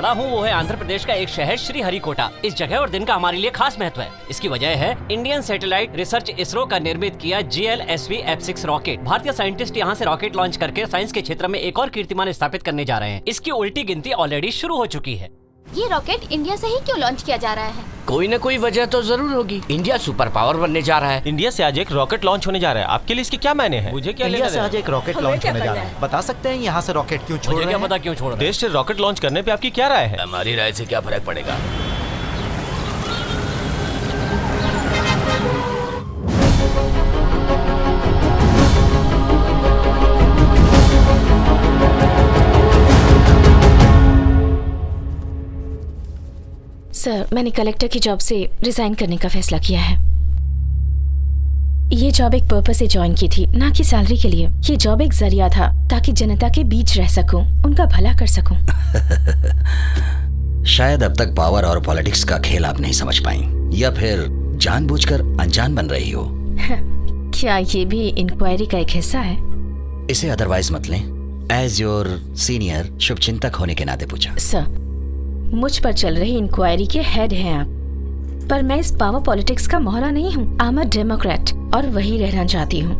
खड़ा हूँ वो है आंध्र प्रदेश का एक शहर श्रीहरिकोटा। इस जगह और दिन का हमारे लिए खास महत्व है। इसकी वजह है इंडियन सैटेलाइट रिसर्च इसरो का निर्मित किया GLSV F6 रॉकेट। भारतीय साइंटिस्ट यहाँ से रॉकेट लॉन्च करके साइंस के क्षेत्र में एक और कीर्तिमान स्थापित करने जा रहे हैं। इसकी उल्टी गिनती ऑलरेडी शुरू हो चुकी है। ये रॉकेट इंडिया से ही क्यों लॉन्च किया जा रहा है? कोई न कोई वजह तो जरूर होगी। इंडिया सुपर पावर बनने जा रहा है। इंडिया से आज एक रॉकेट लॉन्च होने जा रहा है। आपके लिए इसके क्या मायने हैं? मुझे क्या इंडिया से आज एक रॉकेट लॉन्च होने जा रहा है। बता सकते हैं यहाँ से रॉकेट क्यों छोड़ रहे हैं? क्या पता क्यों छोड़ रहे हैं? देश से रॉकेट लॉन्च करने पे आपकी क्या राय है? हमारी राय से क्या फर्क पड़ेगा? सर, मैंने कलेक्टर की जॉब से रिजाइन करने का फैसला किया है। ये जॉब एक पर्पस से ज्वाइन की थी, ना कि सैलरी के लिए। ये जॉब एक जरिया था ताकि जनता के बीच रह सकूं, उनका भला कर सकूं। शायद अब तक पावर और पॉलिटिक्स का खेल आप नहीं समझ पाई, या फिर जानबूझकर अनजान बन रही हो। क्या ये भी इंक्वायरी का एक हिस्सा है? इसे अदरवाइज मत लें। एज योर सीनियर शुभचिंतक होने के नाते पूछा। सर, मुझ पर चल रही इंक्वायरी के हेड हैं आप, पर मैं इस पावर पॉलिटिक्स का मोहरा नहीं हूँ। आई एम अ डेमोक्रेट और वही रहना चाहती हूँ।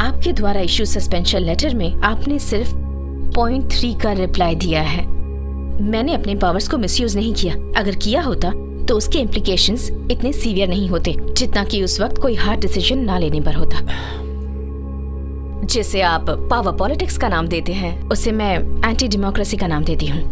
आपके द्वारा इशू सस्पेंशन लेटर में आपने सिर्फ पॉइंट 3 का रिप्लाई दिया है। मैंने अपने पावर्स को मिसयूज नहीं किया। अगर किया होता तो उसके इम्प्लीकेशंस इतने सीवियर नहीं होते जितना कि उस वक्त कोई हार्ड डिसीजन ना लेने पर होता। जिसे आप पावर पॉलिटिक्स का नाम देते हैं, उसे मैं एंटी डेमोक्रेसी का नाम देती हूँ।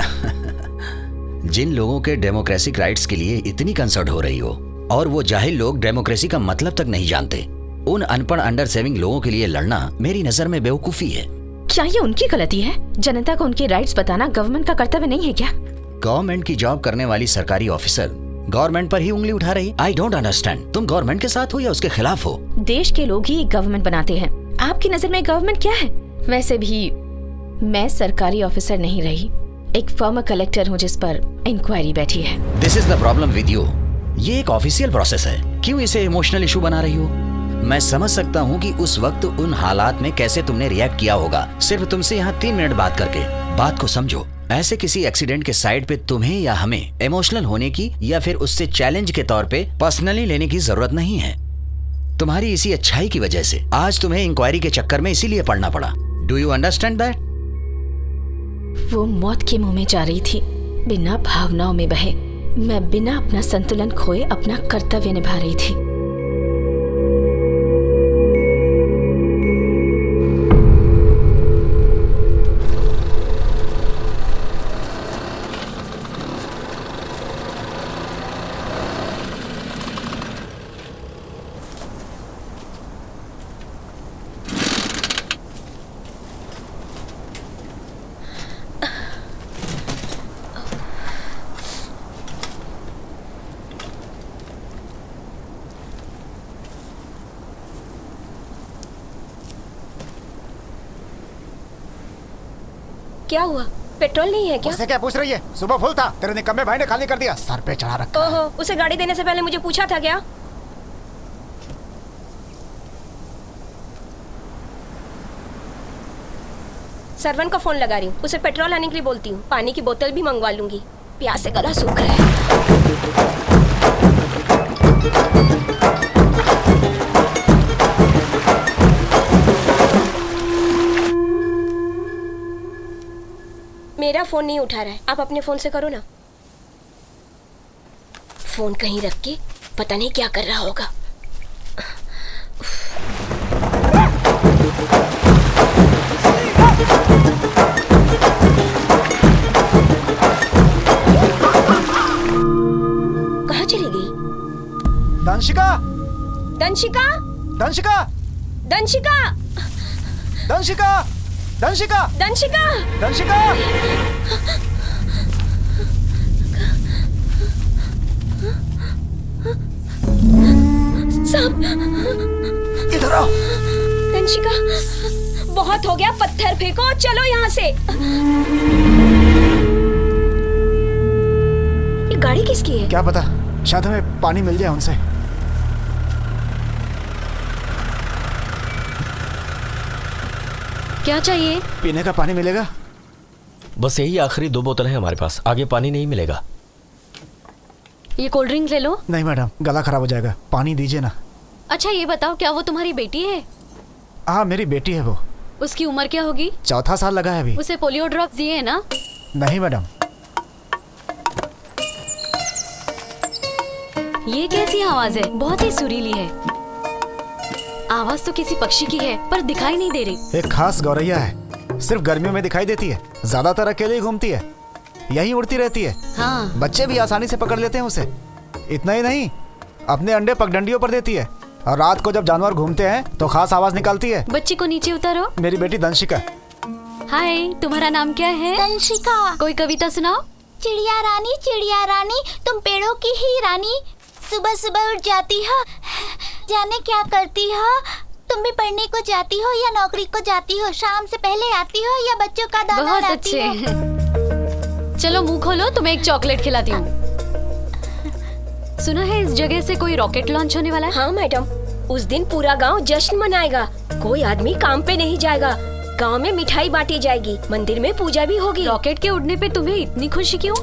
जिन लोगों के डेमोक्रेटिक राइट्स के लिए इतनी कंसर्न हो रही हो और वो जाहिल लोग डेमोक्रेसी का मतलब तक नहीं जानते, उन अनपढ़ अंडर सेविंग लोगों के लिए लड़ना मेरी नजर में बेवकूफी है। क्या ये उनकी गलती है? जनता को उनके राइट्स बताना गवर्नमेंट का कर्तव्य नहीं है क्या? गवर्नमेंट की जॉब करने वाली सरकारी ऑफिसर गवर्नमेंट पर ही उंगली उठा रही। I don't understand. तुम गवर्नमेंट के साथ हो या उसके खिलाफ हो? देश के लोग ही गवर्नमेंट बनाते हैं। आपकी नजर में गवर्नमेंट क्या है? वैसे भी मैं सरकारी ऑफिसर नहीं रही, एक फॉर्मर कलेक्टर हूँ जिस पर इंक्वायरी बैठी है। This is the problem with you. ये एक ऑफिशियल प्रोसेस है, क्यों इसे इमोशनल इशू बना रही हो? मैं समझ सकता हूँ कि उस वक्त उन हालात में कैसे तुमने रिएक्ट किया होगा। सिर्फ तुमसे यहाँ 3 मिनट बात करके बात को समझो। ऐसे किसी एक्सीडेंट के साइड पे तुम्हें या हमें इमोशनल होने की या फिर उससे चैलेंज के तौर पे पर्सनली लेने की जरूरत नहीं है। तुम्हारी इसी अच्छाई की वजह से आज तुम्हें इंक्वायरी के चक्कर में इसीलिए पड़ना पड़ा। Do you understand that? वो मौत के मुंह में जा रही थी, बिना भावनाओं में बहे। मैं बिना अपना संतुलन खोए अपना कर्तव्य निभा रही थी। क्या हुआ? पेट्रोल नहीं है क्या? उससे क्या पूछ रही है? सुबह फुल था, तेरे निकम्मे भाई ने खाली कर दिया। सर पे चढ़ा रखा। ओहो, उसे गाड़ी देने से पहले मुझे पूछा था क्या? सर्वन को फोन लगा रही हूँ, उसे पेट्रोल लाने के लिए बोलती हूँ। पानी की बोतल भी मंगवा लूंगी, प्यास से गला सूख रहा है। मेरा फोन नहीं उठा रहा है, आप अपने फोन से करो ना। फोन कहीं रख के पता नहीं क्या कर रहा होगा। कहाँ चली गई? दंशिका, दंशिका, दंशिका, दंशिका, दंशिका, दंशिका, दंशिका, दंशिका। सांप! इधर आओ। दंशिका, बहुत हो गया, पत्थर फेंको, चलो यहाँ से। ये गाड़ी किसकी है? क्या पता, शायद हमें पानी मिल जाए उनसे। क्या चाहिए? पीने का पानी मिलेगा? बस यही आखिरी 2 बोतल है हमारे पास, आगे पानी नहीं मिलेगा। ये कोल्ड ड्रिंक ले लो। नहीं मैडम, गला खराब हो जाएगा, पानी दीजिए ना। अच्छा ये बताओ, क्या वो तुम्हारी बेटी है? हाँ मेरी बेटी है वो। उसकी उम्र क्या होगी? 4था साल लगा है अभी। उसे पोलियो ड्रॉप दिए है ना? नहीं मैडम। ये कैसी आवाज है? बहुत ही सुरीली है। आवाज तो किसी पक्षी की है पर दिखाई नहीं दे रही। एक खास गौरैया है, सिर्फ गर्मियों में दिखाई देती है, ज्यादातर अकेले ही घूमती है, यहीं उड़ती रहती है। हाँ। बच्चे भी आसानी से पकड़ लेते हैं उसे। इतना ही नहीं, अपने अंडे पगडंडियों पर देती है और रात को जब जानवर घूमते हैं तो खास आवाज निकालती है। बच्ची को नीचे उतारो। मेरी बेटी दंशिका। हाय, तुम्हारा नाम क्या है? दंशिका। कोई कविता सुनाओ। चिड़िया रानी तुम पेड़ों की ही रानी, सुबह सुबह उठ जाती हो, जाने क्या करती हो, तुम भी पढ़ने को जाती हो या नौकरी को जाती हो, शाम से पहले आती हो या बच्चों का दाना बहुत लाती अच्छे। हो। चलो मुंह खोलो, तुम्हें एक चॉकलेट खिलाती हूँ। सुना है इस जगह से कोई रॉकेट लॉन्च होने वाला है? हाँ मैडम, उस दिन पूरा गांव जश्न मनाएगा। कोई आदमी काम पे नहीं जाएगा, गांव में मिठाई बांटी जाएगी, मंदिर में पूजा भी होगी। रॉकेट के उड़ने पे तुम्हें इतनी खुशी क्यों?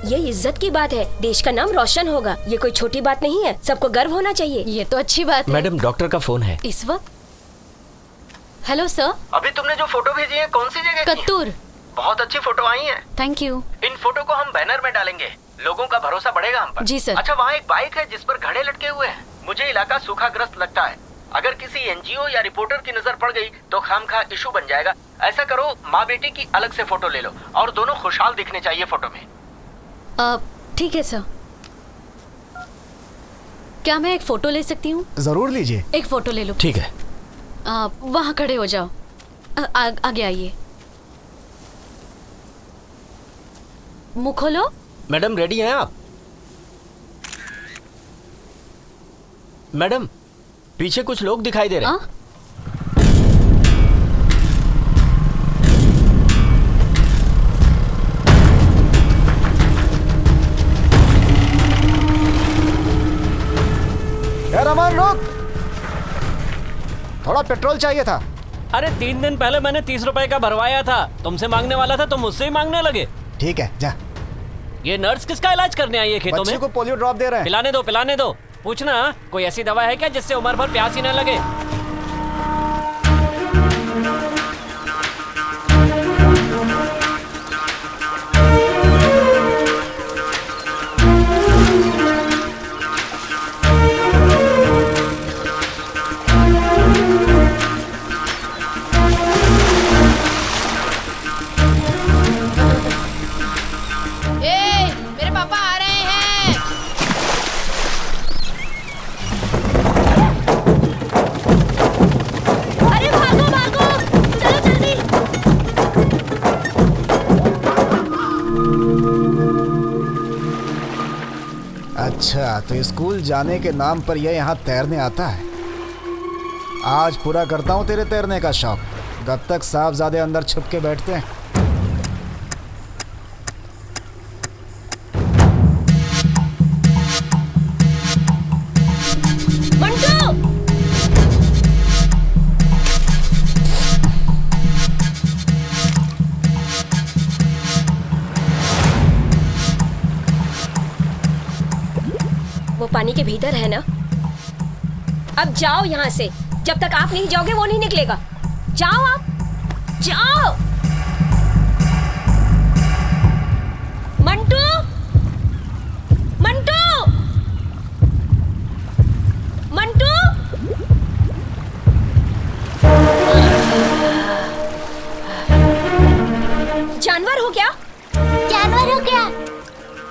ये इज्जत की बात है, देश का नाम रोशन होगा। ये कोई छोटी बात नहीं है, सबको गर्व होना चाहिए। ये तो अच्छी बात है। मैडम डॉक्टर का फोन है। इस वक्त? Hello sir. अभी तुमने जो फोटो भेजी है कौन सी जगह की? कत्तूर। बहुत अच्छी फोटो आई है। Thank you. इन फोटो को हम बैनर में डालेंगे, लोगों का भरोसा बढ़ेगा हम पर। जी सर। अच्छा, वहाँ एक बाइक है जिस पर घड़े लटके हुए हैं। मुझे इलाका सूखाग्रस्त लगता है, अगर किसी एनजीओ या रिपोर्टर की नजर पड़ गई तो खामखा इशू बन जाएगा। ऐसा करो, माँ बेटी की अलग से फोटो ले लो और दोनों खुशहाल दिखने चाहिए फोटो में। ठीक है सर। क्या मैं एक फोटो ले सकती हूँ? जरूर लीजिए। एक फोटो ले लो। ठीक है। वहाँ खड़े हो जाओ। आगे आइए। मुँह खोलो। मैडम रेडी हैं आप? मैडम पीछे कुछ लोग दिखाई दे रहे हैं। रमन रुक, थोड़ा पेट्रोल चाहिए था। अरे 3 दिन पहले मैंने 30 रुपए का भरवाया था, तुमसे मांगने वाला था तो मुझसे ही मांगने लगे। ठीक है जा। ये नर्स किसका इलाज करने आई है खेतों बच्ची में? को पोलियो ड्रॉप दे रहे हैं। पिलाने दो। पूछना कोई ऐसी दवा है क्या जिससे उम्र भर प्यास ही न लगे? मेरे पापा आ रहे हैं। अरे भागो भागो, चलो जल्दी। अच्छा, तो स्कूल जाने के नाम पर यह यहाँ तैरने आता है। आज पूरा करता हूँ तेरे तैरने का शौक। कब तक साहबजादे अंदर छुप के बैठते हैं। वो पानी के भीतर है ना? अब जाओ यहाँ से। जब तक आप नहीं जाओगे वो नहीं निकलेगा। जाओ आप, जाओ। मंटू, मंटू, मंटू। जानवर हो क्या? जानवर हो क्या?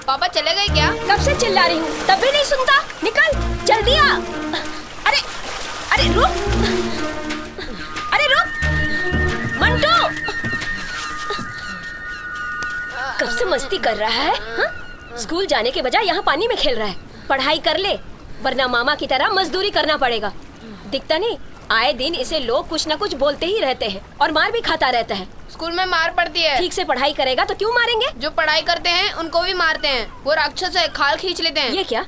पापा चले गए क्या? कब से चिल्ला रही हूँ तब भी नहीं सुनता। निकल जल्दी आ। अरे अरे रुक, अरे रुक मंटू। कब से मस्ती कर रहा है हा? स्कूल जाने के बजाय यहाँ पानी में खेल रहा है। पढ़ाई कर ले वरना मामा की तरह मजदूरी करना पड़ेगा। दिखता नहीं, आए दिन इसे लोग कुछ न कुछ बोलते ही रहते हैं और मार भी खाता रहता है। स्कूल में मार पड़ती है। ठीक से पढ़ाई करेगा तो क्यों मारेंगे? जो पढ़ाई करते हैं उनको भी मारते हैं। वो राक्षस है, खाल खींच लेते हैं। ये क्या?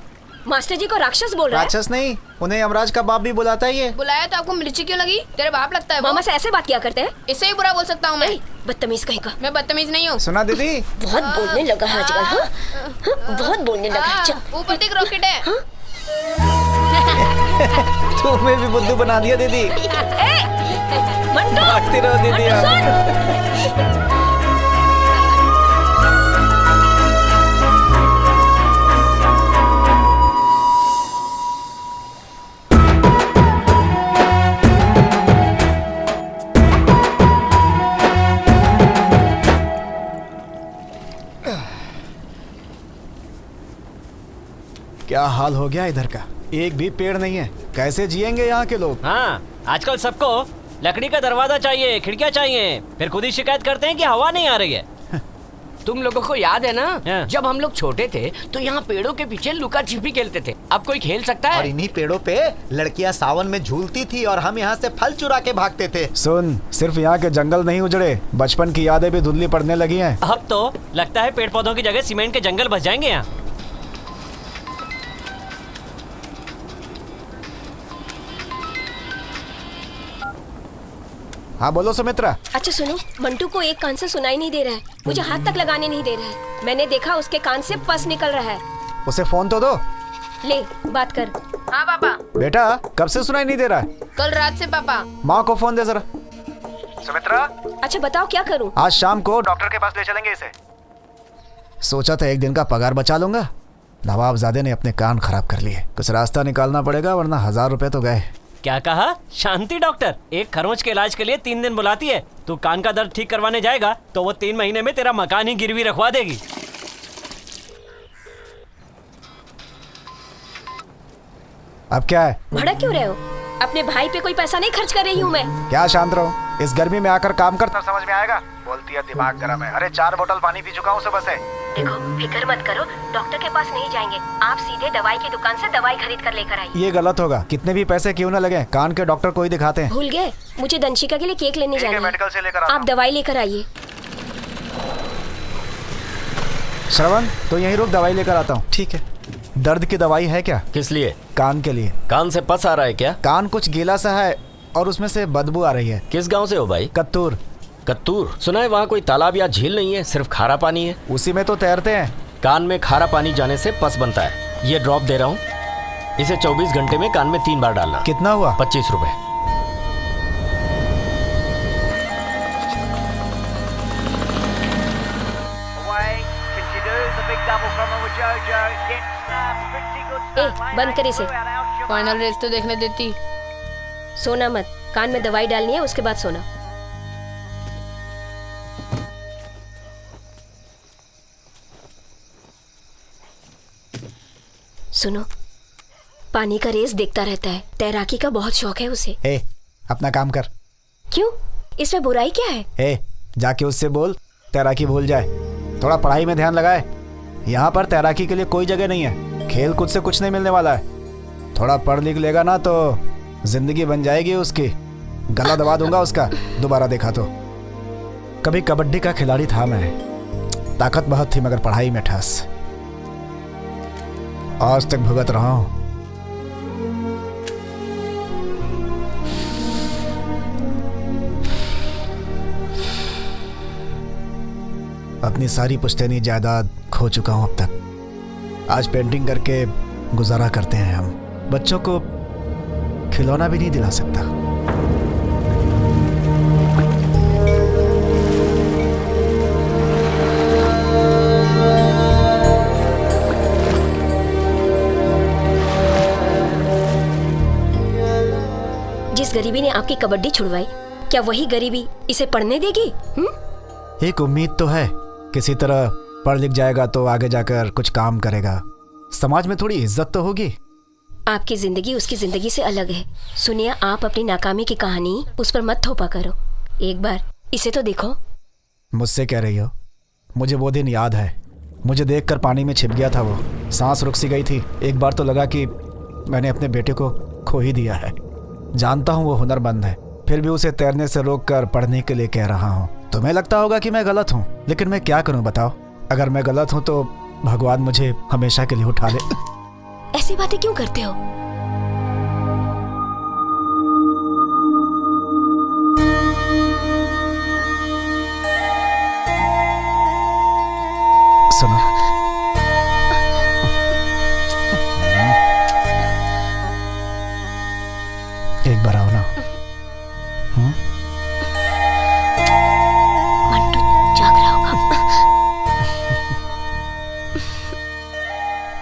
मास्टर जी को राक्षस बोल रहा है? राक्षस नहीं, उन्हें यमराज का बाप भी बुलाता ही है। बुलाया तो आपको मिर्ची क्यों लगी? तेरे बाप लगता है वो। मामा से ऐसे बात किया करते हैं? इससे ही बुरा बोल सकता हूँ मैं। बदतमीज कहीं का। मैं बदतमीज नहीं हूँ। सुना दीदी? बहुत बोलने लगा है आजकल। हाँ? बहुत बोलने लगा है। चल। ऊपर तक रॉकेट है। तुम्हें भी बुद्धू बना दिया दीदी। मंटू, भागती रहो दीदी आप। क्या हाल हो गया इधर का, एक भी पेड़ नहीं है। कैसे जिएंगे यहाँ के लोग? हाँ, आजकल सबको लकड़ी का दरवाजा चाहिए, खिड़कियाँ चाहिए, फिर खुद ही शिकायत करते हैं कि हवा नहीं आ रही है। तुम लोगों को याद है ना, जब हम लोग छोटे थे तो यहाँ पेड़ों के पीछे लुका छिपी खेलते थे। अब कोई खेल सकता है? और इन्हीं पेड़ों पे लड़कियाँ सावन में झूलती थी और हम यहाँ से फल चुरा के भागते थे। सुन, सिर्फ यहाँ के जंगल नहीं उजड़े, बचपन की यादें भी धुंधली पड़ने लगी हैं। अब तो लगता है पेड़ पौधों की जगह सीमेंट के जंगल बस जाएंगे यहाँ। हाँ बोलो सुमित्रा। अच्छा सुनो, मंटू को एक कान से सुनाई नहीं दे रहा है, मुझे हाथ तक लगाने नहीं दे रहा है। मैंने देखा उसके कान से पस निकल रहा है। उसे फोन तो दो। ले बात कर। हाँ पापा। बेटा कब से सुनाई नहीं दे रहा है? कल रात से पापा। माँ को फोन दे जरा। सुमित्रा। अच्छा बताओ क्या करूँ? आज शाम को डॉक्टर के पास ले चलेंगे इसे। सोचा था एक दिन का पगार बचा लूंगा, नवाबजादे ने अपने कान खराब कर लिए। कुछ रास्ता निकालना पड़ेगा वरना 1000 रुपए तो गए। क्या कहा? शांति डॉक्टर एक खरोंच के इलाज के लिए 3 दिन बुलाती है। तू कान का दर्द ठीक करवाने जाएगा तो वो 3 महीने में तेरा मकान ही गिरवी रखवा देगी। अब क्या है? भड़क क्यों रहे हो? अपने भाई पे कोई पैसा नहीं खर्च कर रही हूँ मैं। क्या शांत रहो, इस गर्मी में आकर काम कर तब समझ में आएगा। बोलती है दिमाग गर्म है। अरे 4 बोतल पानी पी चुका हूँ सुबह से। देखो फिक्र मत करो, डॉक्टर के पास नहीं जाएंगे, आप सीधे दवाई की दुकान से दवाई खरीद कर लेकर आइए। ये गलत होगा, कितने भी पैसे क्यों न लगे, कान के डॉक्टर को ही दिखाते हैं। भूल गए, मुझे दंशिका के लिए केक लेने जाना है। मेडिकल से लेकर आप दवाई लेकर आइए। श्रवण तो यहीं रुक, दवाई लेकर आता हूँ। ठीक है। दर्द की दवाई है क्या? किस लिए? कान के लिए। कान से पस आ रहा है क्या? कान कुछ गीला सा है और उसमें से बदबू आ रही है। किस गांव से हो भाई? कत्तूर। कत्तूर? सुना है वहाँ कोई तालाब या झील नहीं है, सिर्फ खारा पानी है। उसी में तो तैरते हैं। कान में खारा पानी जाने से पस बनता है। ये ड्रॉप दे रहा हूँ, इसे 24 घंटे में कान में 3 बार डालना। कितना हुआ? 25 रुपए। बंद कर इसे। फाइनल रेस तो देखने देती। सोना मत, कान में दवाई डालनी है उसके बाद सोना। सुनो, पानी का रेस देखता रहता है, तैराकी का बहुत शौक है उसे। ए, अपना काम कर। क्यों? इसमें बुराई क्या है? ए, जाके उससे बोल तैराकी भूल जाए, थोड़ा पढ़ाई में ध्यान लगाए। यहाँ पर तैराकी के लिए कोई जगह नहीं है, खेल कूद से कुछ नहीं मिलने वाला है। थोड़ा पढ़ लिख लेगा ना तो जिंदगी बन जाएगी उसकी। गला दबा दूंगा उसका दोबारा देखा तो। कभी कबड्डी का खिलाड़ी था मैं, ताकत बहुत थी मगर पढ़ाई में ठस। आज तक भुगत रहा हूं। अपनी सारी पुश्तैनी जायदाद खो चुका हूं अब तक। आज पेंटिंग करके गुजारा करते हैं हम। बच्चों को खिलौना भी नहीं दिला सकता। जिस गरीबी ने आपकी कबड्डी छुड़वाई, क्या वही गरीबी इसे पढ़ने देगी? एक उम्मीद तो है, किसी तरह पढ़ लिख जाएगा तो आगे जाकर कुछ काम करेगा, समाज में थोड़ी इज्जत तो होगी। आपकी जिंदगी उसकी जिंदगी से अलग है। सुनिए, आप अपनी नाकामी की कहानी उस पर मत थोपा करो। एक बार इसे तो देखो। मुझसे कह रही हो? मुझे वो दिन याद है, मुझे देखकर पानी में छिप गया था वो। सांस रुक सी गई थी। एक बार तो लगा कि मैंने अपने बेटे को खो ही दिया है। जानता हूँ वो हुनरमंद है, फिर भी उसे तैरने से रोककर पढ़ने के लिए कह रहा हूँ। तुम्हें लगता होगा कि मैं गलत हूँ, लेकिन मैं क्या करूँ बताओ? अगर मैं गलत हूँ तो भगवान मुझे हमेशा के लिए उठा ले। ऐसी बातें क्यों करते हो?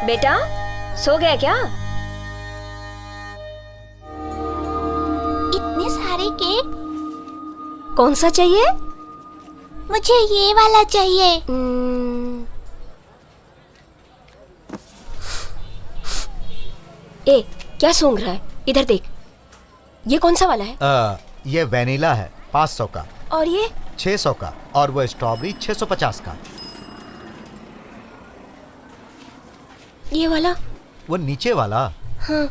बेटा सो गया क्या? इतने सारे केक। कौन सा चाहिए? मुझे ये वाला चाहिए। ए, क्या सूंघ रहा है? इधर देख। ये कौन सा वाला है? ये वेनिला है 500 का। और ये 600 का। और वो स्ट्रॉबेरी 650 का। ये वाला? वो नीचे वाला? हाँ।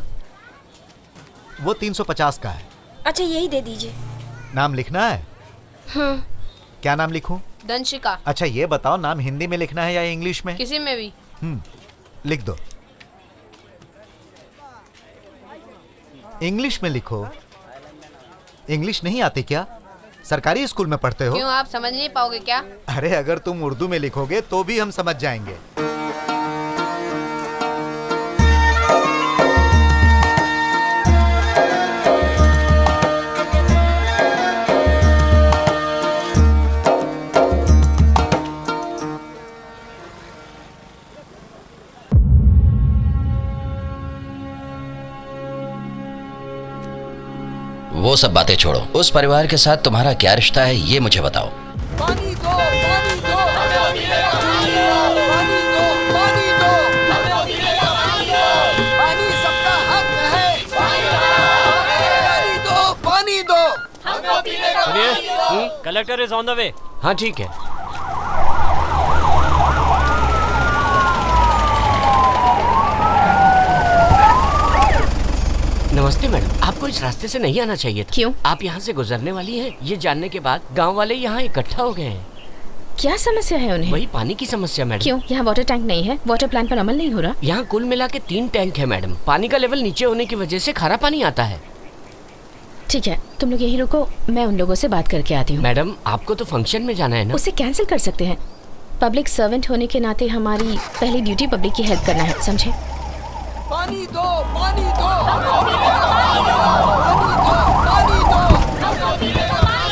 वो 350 का है। अच्छा यही दे दीजिए। नाम लिखना है? हाँ। क्या नाम लिखूं? दंशिका। अच्छा ये बताओ, नाम हिंदी में लिखना है या इंग्लिश में? किसी में भी। लिख दो। इंग्लिश में लिखो। इंग्लिश नहीं आती क्या? सरकारी स्कूल में पढ़ते हो? क्यों, आप समझ नहीं पाओगे क्या? अरे अगर तुम उर्दू में लिखोगे तो भी हम समझ जाएंगे। वो सब बातें छोड़ो, उस परिवार के साथ तुम्हारा क्या रिश्ता है ये मुझे बताओ। पानी दो, पानी दो, पानी दो, पानी दो, पानी सबका हक है। पानी दो, पानी दो। सुनिए, collector is on the way. हाँ ठीक है। नमस्ते मैडम, आपको इस रास्ते से नहीं आना चाहिए था। क्यों? आप यहाँ से गुजरने वाली हैं, ये जानने के बाद गांव वाले यहाँ इकट्ठा हो गए हैं। क्या समस्या है उन्हें? वही पानी की समस्या मैडम। क्यों, यहाँ वाटर टैंक नहीं है? वाटर प्लान पर अमल नहीं हो रहा? यहाँ कुल मिला के 3 टैंक है मैडम। पानी का लेवल नीचे होने की वजह से खारा पानी आता है। ठीक है, तुम लोग यहीं रुको, मैं उन लोगों से बात करके आती हूँ। मैडम आपको तो फंक्शन में जाना है ना? उसे कैंसिल कर सकते हैं। पब्लिक सर्वेंट होने के नाते हमारी पहली ड्यूटी पब्लिक की हेल्प करना है, समझे? पानी दो, पानी दो, पानी दो, पानी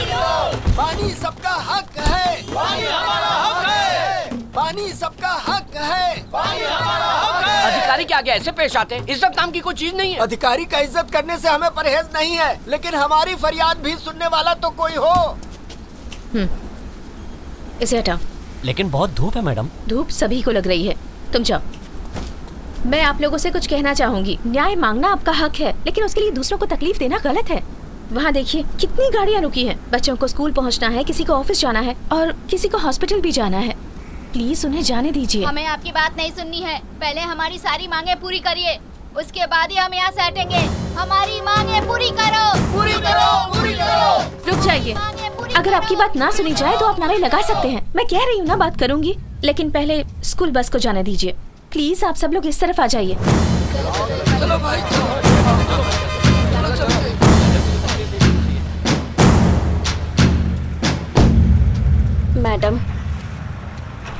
दो। पानी सबका हक है। पानी हमारा हक है। पानी सबका हक है। पानी हमारा हक है। अधिकारी के आगे ऐसे पेश आते हैं? इज्जत नाम की कोई चीज नहीं है। अधिकारी का इज्जत करने से हमें परहेज नहीं है, लेकिन हमारी फरियाद भी सुनने वाला तो कोई हो। इसे हटाओ। लेकिन बहुत धूप है मैडम। धूप सभी को लग रही है, तुम जाओ। मैं आप लोगों से कुछ कहना चाहूंगी। न्याय मांगना आपका हक है, लेकिन उसके लिए दूसरों को तकलीफ देना गलत है। वहाँ देखिए कितनी गाड़ियाँ रुकी हैं। बच्चों को स्कूल पहुँचना है, किसी को ऑफिस जाना है और किसी को हॉस्पिटल भी जाना है। प्लीज उन्हें जाने दीजिए। हमें आपकी बात नहीं सुननी है। पहले हमारी सारी मांगे पूरी करिए, उसके बाद ही हम यहाँ से हटेंगे। हमारी मांगे पूरी करो, पूरी करो, पूरी करो। रुक जाइए, अगर आपकी बात ना सुनी जाए तो आप नारे लगा सकते हैं। मैं कह रही हूँ ना, बात करूंगी, लेकिन पहले स्कूल बस को जाने दीजिए। प्लीज आप सब लोग इस तरफ आ जाइए। चलो भाई, मैडम,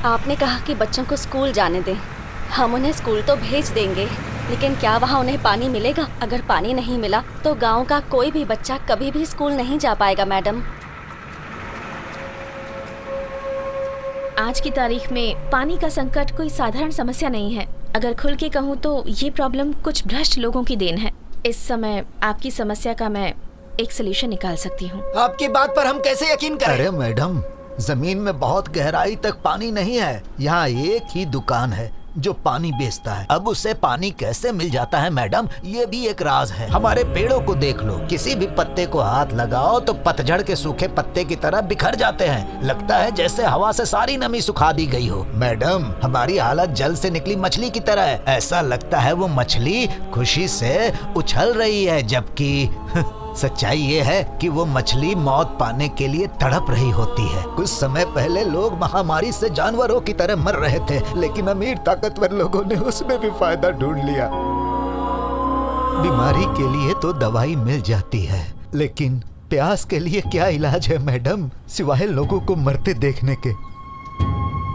आपने कहा कि बच्चों को स्कूल जाने दें। हम उन्हें स्कूल तो भेज देंगे, लेकिन क्या वहाँ उन्हें पानी मिलेगा? अगर पानी नहीं मिला तो गांव का कोई भी बच्चा कभी भी स्कूल नहीं जा पाएगा मैडम। आज की तारीख में पानी का संकट कोई साधारण समस्या नहीं है। अगर खुल के कहूँ तो ये प्रॉब्लम कुछ भ्रष्ट लोगों की देन है। इस समय आपकी समस्या का मैं एक सलूशन निकाल सकती हूँ। आपकी बात पर हम कैसे यकीन करें? अरे मैडम, जमीन में बहुत गहराई तक पानी नहीं है। यहाँ एक ही दुकान है जो पानी बेचता है। अब उसे पानी कैसे मिल जाता है मैडम, ये भी एक राज है। हमारे पेड़ों को देख लो, किसी भी पत्ते को हाथ लगाओ तो पतझड़ के सूखे पत्ते की तरह बिखर जाते हैं। लगता है जैसे हवा से सारी नमी सुखा दी गई हो। मैडम, हमारी हालत जल से निकली मछली की तरह है। ऐसा लगता है वो मछली खुशी से उछल रही है, जबकि सच्चाई ये है कि वो मछली मौत पाने के लिए तड़प रही होती है। कुछ समय पहले लोग महामारी से जानवरों की तरह मर रहे थे, लेकिन अमीर ताकतवर लोगों ने उसमें भी फायदा ढूंढ लिया। बीमारी के लिए तो दवाई मिल जाती है, लेकिन प्यास के लिए क्या इलाज है मैडम, सिवाय लोगों को मरते देखने के?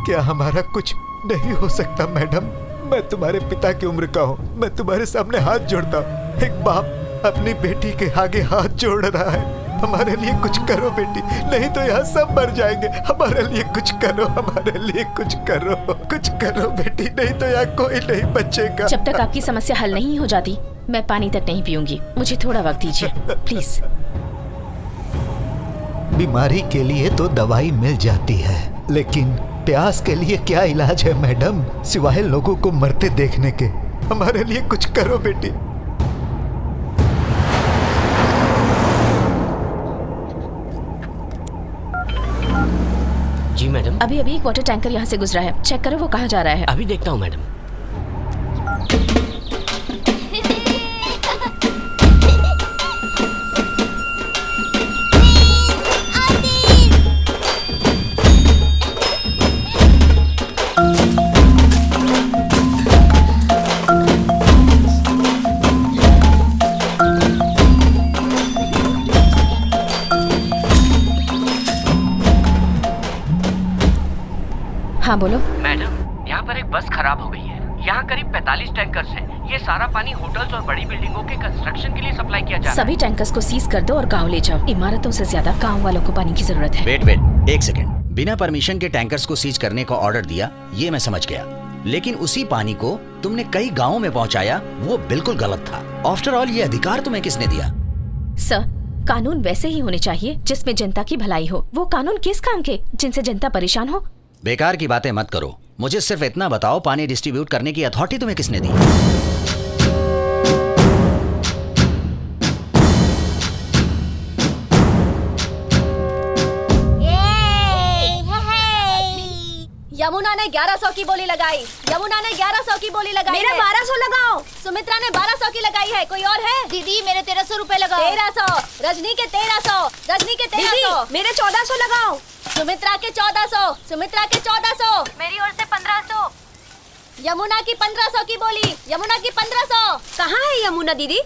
क्या हमारा कुछ नहीं हो सकता मैडम? मैं तुम्हारे पिता की उम्र का हूँ, मैं तुम्हारे सामने हाथ जोड़ता हूँ। एक बाप अपनी बेटी के आगे हाथ जोड़ रहा है। हमारे लिए कुछ करो बेटी, नहीं तो यहाँ सब मर जाएंगे। हमारे लिए कुछ करो, हमारे लिए कुछ करो बेटी, नहीं तो यहाँ कोई नहीं बचेगा। जब तक आपकी समस्या हल नहीं हो जाती मैं पानी तक नहीं पीऊंगी। मुझे थोड़ा वक्त दीजिए प्लीज। बीमारी के लिए तो दवाई मिल जाती है, लेकिन प्यास के लिए क्या इलाज है मैडम, सिवाय लोगों को मरते देखने के। हमारे लिए कुछ करो बेटी। जी मैडम। अभी एक वाटर टैंकर यहाँ से गुजरा है, चेक करो वो कहाँ जा रहा है। अभी देखता हूँ मैडम। हाँ बोलो। मैडम, यहाँ पर एक बस खराब हो गई है। यहाँ करीब 45 टैंकर्स हैं। ये सारा पानी होटल्स और बड़ी बिल्डिंगों के कंस्ट्रक्शन के लिए सप्लाई किया जा रहा है। सभी टैंकर्स को सीज कर दो और गांव ले जाओ। इमारतों से ज्यादा गांव वालों को पानी की जरूरत है। वेट एक सेकंड। बिना परमिशन के टैंकर्स को सीज करने का ऑर्डर दिया, ये मैं समझ गया, लेकिन उसी पानी को तुमने कई गाँवों में पहुँचाया, वो बिल्कुल गलत था। आफ्टर ऑल ये अधिकार तुम्हें किसने दिया? सर, कानून वैसे ही होने चाहिए जिसमें जनता की भलाई हो। वो कानून किस काम के जिनसे जनता परेशान हो? बेकार की बातें मत करो। मुझे सिर्फ इतना बताओ, पानी डिस्ट्रीब्यूट करने की अथॉरिटी तुम्हें किसने दी? यमुना ने 1100 की बोली लगाई। यमुना ने 1100 की बोली लगाई। मेरा 1200 लगाओ। सुमित्रा ने 1200 की लगाई है। कोई और है? दीदी मेरे 1300 रुपए लगाओ। 1300। रजनी के 1300। रजनी के 1300। दीदी मेरे 1400 लगाओ। सुमित्रा के 1400। सुमित्रा के 1400। मेरी ओर से 1500। यमुना की 1500 की बोली। यमुना की 1500। कहाँ है यमुना दीदी?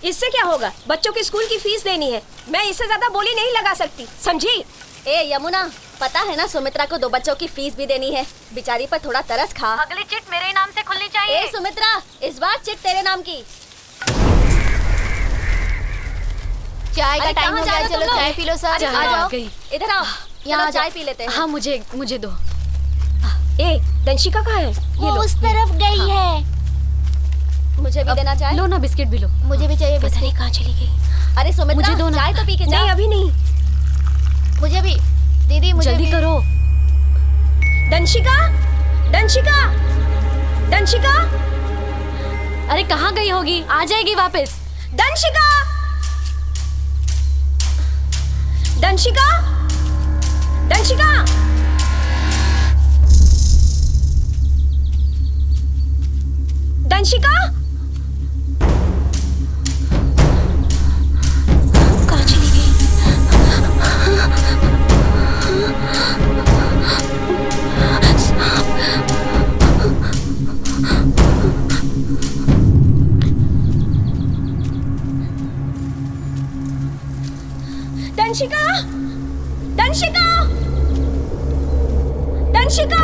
इससे क्या होगा? बच्चों की स्कूल की फीस देनी है। मैं इससे ज्यादा बोली नहीं लगा सकती, समझी? ए यमुना, पता है ना सुमित्रा को 2 बच्चों की फीस भी देनी है। बेचारी पर थोड़ा तरस खा। अगली चिट मेरे नाम से खुलनी चाहिए। ए सुमित्रा, इस बार चिट तेरे नाम की। चाय का टाइम हो गया, चलो चाय पी लो सर। आ जाओ, इधर आओ, यहाँ चाय पी लेते हैं। हाँ मुझे दो। ए दंशिका कहाँ है? वो उस तरफ गई है। मुझे भी देना चाय। लो ना, बिस्किट भी लो। मुझे भी चाहिए बिस्किट। पता नहीं कहाँ चली गई। अरे सुमित्रा, मुझे दो ना। चाय तो पी के जा। नहीं अभी नहीं। मुझे भी दीदी, मुझे जल्दी भी। करो। दंशिका, दंशिका, दंशिका। अरे कहाँ गई होगी? आ जाएगी वापस। दंशिका, दंशिका, दंशिका। दंशिका कहाँ चली गई? दंशिका, दंशिका, दंशिका।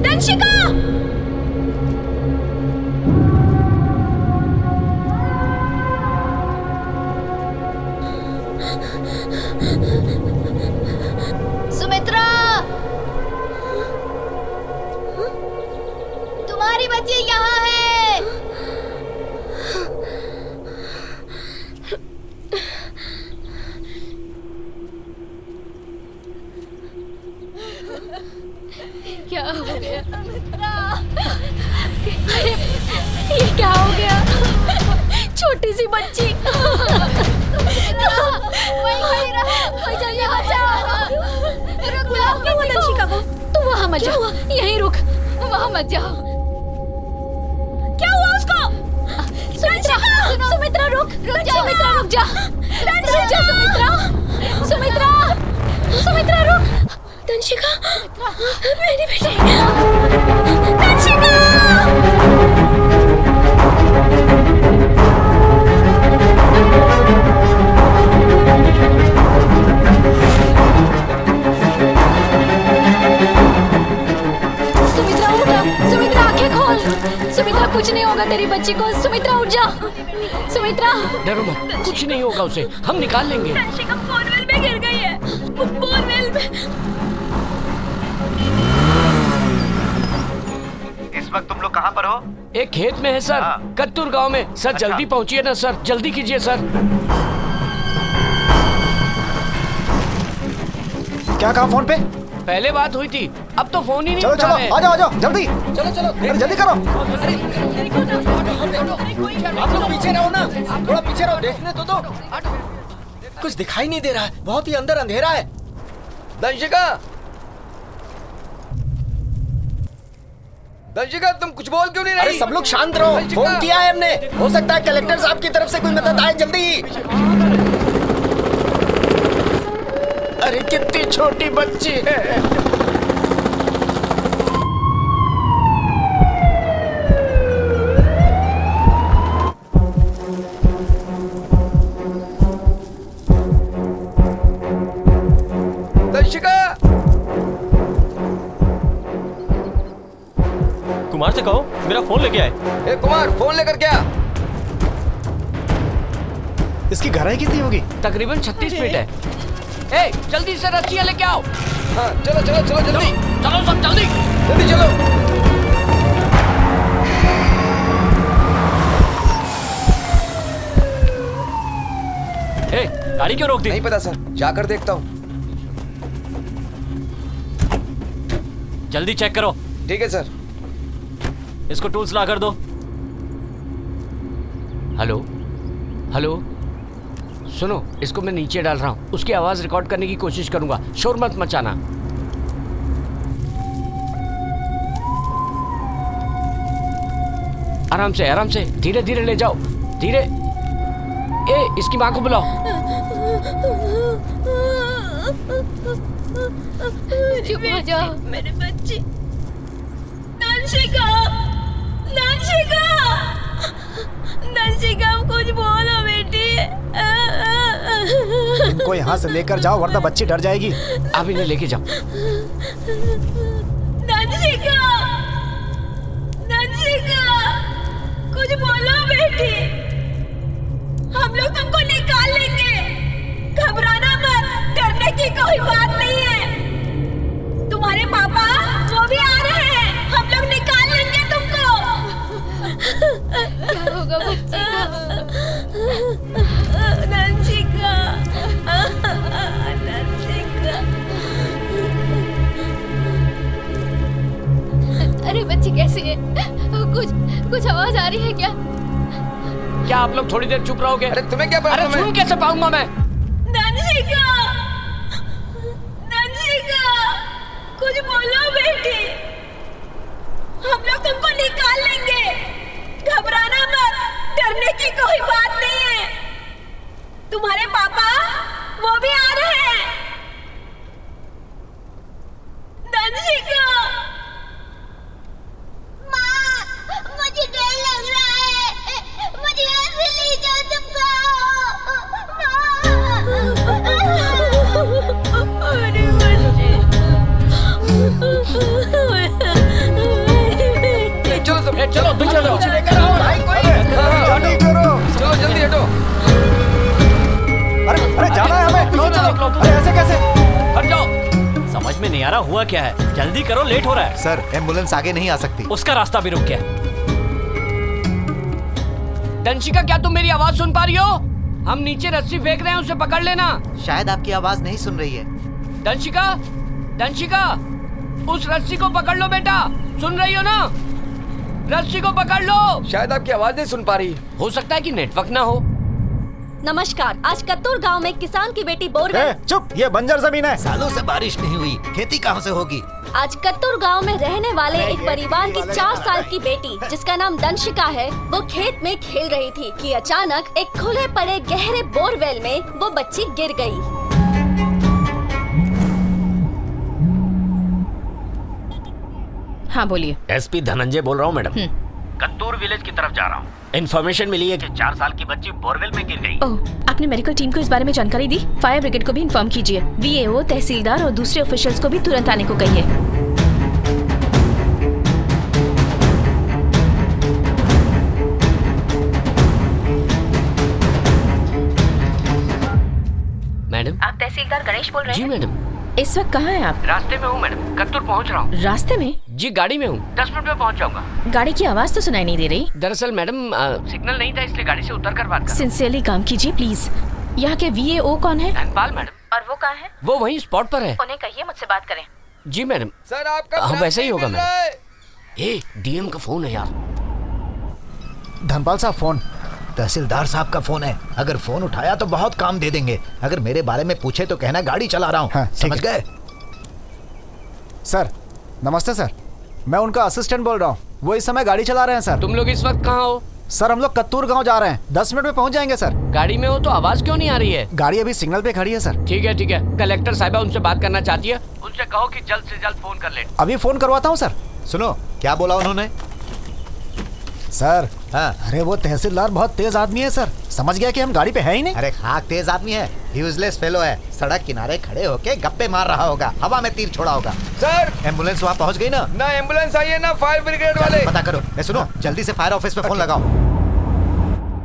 दंशिका। सुमित्रा, तुम्हारी बच्ची यहाँ है। क्या हो गया? सुमित्रा, अरे ये क्या हो गया? छोटी सी बच्ची। वहीं खड़ी रहो। जल्दी बचाओ। रुक दंशिका को। तू वहाँ मत जाओ, यहीं रुक। वहाँ मत जाओ। क्या हुआ उसको? सुमित्रा रुक। सुमित्रा रुक जा। रुक जा सुमित्रा। सुमित्रा, सुमित्रा रुक। दंशिका, मेरी बेटी। दंशिका। तेरी बच्ची को। सुमित्रा उठ जा, सुमित्रा। डरो मत, कुछ नहीं होगा उसे, हम निकाल लेंगे। दंशिका बोरवेल में गिर गई है, बोरवेल में। इस वक्त तुम लोग कहाँ पर हो? एक खेत में है सर, कत्तूर गांव में। सर जल्दी पहुंचिए ना सर, जल्दी कीजिए सर। क्या कहा फोन पे? पहले बात हुई थी, अब तो फोन ही नहीं चलो उठा चलो, रहे। आ जाओ जल्दी। चलो चलो, अरे जल्दी करो। आप लोग पीछे रहो ना, थोड़ा पीछे रहो, देखने तो दो। कुछ दिखाई नहीं दे रहा है, बहुत ही अंदर अंधेरा है। दंशिका, दंशिका तुम कुछ बोल क्यों नहीं रही? अरे सब लोग शांत रहो, फोन किया है हमने, हो सकता है कलेक्टर साहब की तरफ से कोई मदद आए, जल्दी। अरे कितनी छोटी बच्ची है। दंशिका, कुमार से कहो मेरा फोन लेके आए। ए कुमार, फोन लेकर क्या? इसकी गहराई कितनी होगी? तकरीबन 36 फीट है। ए, जल्दी से रस्सियां लेके आओ। हाँ चलो चलो चलो जल्दी, चलो सब जल्दी जल्दी चलो। ए, गाड़ी क्यों रोक दी? नहीं पता सर, जाकर देखता हूँ। जल्दी चेक करो। ठीक है सर। इसको टूल्स ला कर दो। हेलो हेलो, सुनो, इसको मैं नीचे डाल रहा हूँ, उसकी आवाज रिकॉर्ड करने की कोशिश करूंगा, शोर मत मचाना। आराम से, धीरे धीरे ले जाओ, धीरे। ए, इसकी माँ को बुलाओ। चुप हो जाओ मेरे बच्चे। दंशिका, दंशिका, दंशिका कुछ बोलो बेटी। इनको यहाँ से लेकर जाओ वरना बच्ची डर जाएगी। आप इन्हें लेके जाओ। दंशिका, दंशिका कुछ बोलो बेटी, हम लोग तुमको निकाल लेंगे, घबराना मत, डरने की कोई बात नहीं है। तुम्हारे पापा वो भी आ रहे हैं, हम लोग निकाल लेंगे तुमको। क्या होगा बच्ची का? दंशिका, दंशिका। अरे बच्ची कैसी है? कुछ आवाज आ रही है क्या? क्या आप लोग थोड़ी देर चुप रहोगे? अरे तुम्हें क्या पता? अरे सुन कैसे पाऊंगा मैं? दंशिका, दंशिका कुछ बोलो बेटी, हम लोग तुमको निकाल लेंगे, घबराना मत, डरने की कोई बात नहीं है। तुम्हारे पापा वो भी आ रहे हैं। दंशिका, माँ, मुझे डर लग रहा है, मुझे यहाँ से ले जाओ तुम। अरे बच्चे। चलो सब, चलो तुम चलो। चलो जल्दी हटो। अरे जाना है हमें। चलो, अरे ऐसे कैसे? हट जाओ। समझ में नहीं आ रहा हुआ क्या है, जल्दी करो, लेट हो रहा है। सर, एम्बुलेंस आगे नहीं आ सकती। उसका रास्ता भी रुक गया। दंशिका, क्या तुम मेरी आवाज सुन पा रही हो? हम नीचे रस्सी फेंक रहे हैं, उसे पकड़ लेना। शायद आपकी आवाज नहीं सुन रही है। दंशिका, दंशिका, उस रस्सी को पकड़ लो बेटा, सुन रही हो ना? रस्सी को पकड़ लो। शायद आपकी आवाज नहीं सुन पा रही। हो सकता है कि नेटवर्क ना हो। नमस्कार, आज कत्तूर गांव में किसान की बेटी बोरवेल। चुप, ये बंजर जमीन है। सालों से बारिश नहीं हुई, खेती कहाँ से होगी? आज कत्तूर गांव में रहने वाले एक परिवार की 4 साल की बेटी जिसका नाम दंशिका है, वो खेत में खेल रही थी कि अचानक एक खुले पड़े गहरे बोरवेल में वो बच्ची गिर गई। हाँ बोलिए। एसपी धनंजय बोल रहा हूँ मैडम। कत्तूर विलेज की तरफ जा रहा हूँ। इन्फॉर्मेशन मिली है कि 4 साल की बच्ची बोरवेल में गिर गई। ओह, आपने मेडिकल टीम को इस बारे में जानकारी दी? फायर ब्रिगेड को भी इन्फॉर्म कीजिए। वीएओ, तहसीलदार और दूसरे ऑफिशियल्स को भी तुरंत आने को कहिए। आप तहसीलदार गणेश बोल रहे जी हैं? मैडम। इस वक्त कहाँ हैं आप? रास्ते में हूँ मैडम, कत्तूर पहुँच रहा हूँ। रास्ते में? जी गाड़ी में हूँ, 10 मिनट में पहुँच जाऊंगा। गाड़ी की आवाज तो सुनाई नहीं दे रही। दरअसल मैडम सिग्नल नहीं था, इसलिए गाड़ी से उतर कर बात कर। सिंसियरली काम कीजिए प्लीज। यहाँ के VAO कौन है? धनपाल मैडम। और वो कहाँ है? वो वहीं स्पॉट पर है। उन्हें कहिए मुझसे बात करें। जी मैडम। सर आपका हाँ वैसे ही होगा मैडम। ए DM का फोन है यार। धनपाल साहब फोन। तहसीलदार साहब का फोन है, अगर फोन उठाया तो बहुत काम दे देंगे। अगर मेरे बारे में पूछे तो कहना गाड़ी चला रहा हूँ। हाँ, समझ गए? सर नमस्ते सर, मैं उनका असिस्टेंट बोल रहा हूँ। वो इस समय गाड़ी चला रहे हैं सर। तुम लोग इस वक्त कहाँ हो? सर हम लोग कत्तूर गांव जा रहे हैं, 10 मिनट में पहुंच जाएंगे सर। गाड़ी में हो तो आवाज क्यों नहीं आ रही है? गाड़ी अभी सिग्नल पे खड़ी है सर। ठीक है ठीक है, कलेक्टर साहिबा उनसे बात करना चाहती है, उनसे कहो कि जल्द से जल्द फोन कर ले। अभी फोन करवाता हूँ सर। सुनो क्या बोला उन्होंने? सर हाँ। अरे वो तहसीलदार बहुत तेज आदमी है सर, समझ गया कि हम गाड़ी पे है ही नहीं। अरे खाक तेज आदमी है, यूजलेस फेलो है। सड़क किनारे खड़े होके गप्पे मार रहा होगा, हवा में तीर छोड़ा होगा। सर एम्बुलेंस वहाँ पहुँच गई ना? ना एम्बुलेंस आई है ना फायर ब्रिगेड वाले। पता करो। सुनो जल्दी से फायर ऑफिस में फोन लगाओ।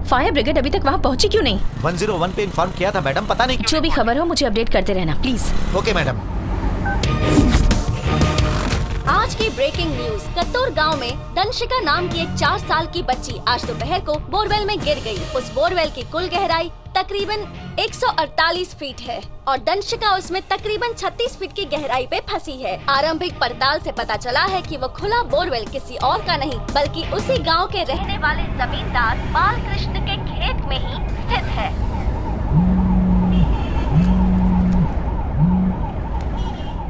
फायर ब्रिगेड अभी तक वहाँ पहुँची क्यों नहीं? 101 पे इन्फॉर्म किया था मैडम, पता नहीं जो भी खबर हो मुझे अपडेट करते रहना प्लीज। Okay madam. आज की ब्रेकिंग न्यूज। कत्तूर गांव में दंशिका नाम की एक 4 साल की बच्ची आज दोपहर को बोरवेल में गिर गई। उस बोरवेल की कुल गहराई तकरीबन 148 फीट है और दंशिका उसमें तकरीबन 36 फीट की गहराई पे फंसी है। आरंभिक पड़ताल से पता चला है कि वो खुला बोरवेल किसी और का नहीं बल्कि उसी गांव के रहने वाले जमींदार बालकृष्ण के खेत में ही स्थित है।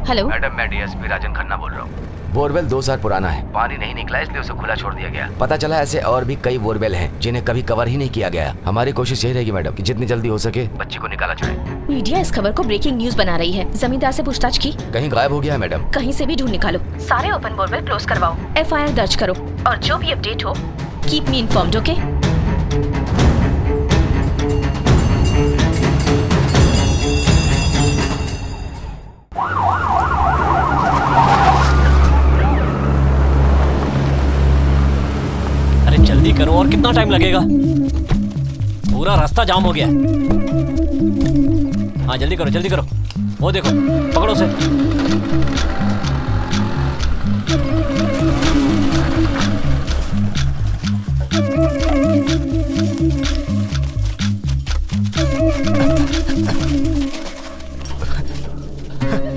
हेलो मैडम, मैं DSP राजन खन्ना बोल रहा हूँ। बोरवेल 2 साल पुराना है, पानी नहीं निकला इसलिए उसे खुला छोड़ दिया गया। पता चला ऐसे और भी कई बोरवेल हैं जिन्हें कभी कवर ही नहीं किया गया। हमारी कोशिश यही रहेगी मैडम कि जितनी जल्दी हो सके बच्ची को निकाला जाए। मीडिया इस खबर को ब्रेकिंग न्यूज बना रही है। जमींदार से पूछताछ की? कहीं गायब हो गया है मैडम। कहीं से भी ढूंढ निकालो। सारे ओपन बोरवेल क्लोज करवाओ, FIR दर्ज करो और जो भी अपडेट हो कीप मी इन्फॉर्म्ड। ओके? जल्दी करो, और कितना टाइम लगेगा? पूरा रास्ता जाम हो गया। हाँ जल्दी करो जल्दी करो। वो देखो, पकड़ो उसे।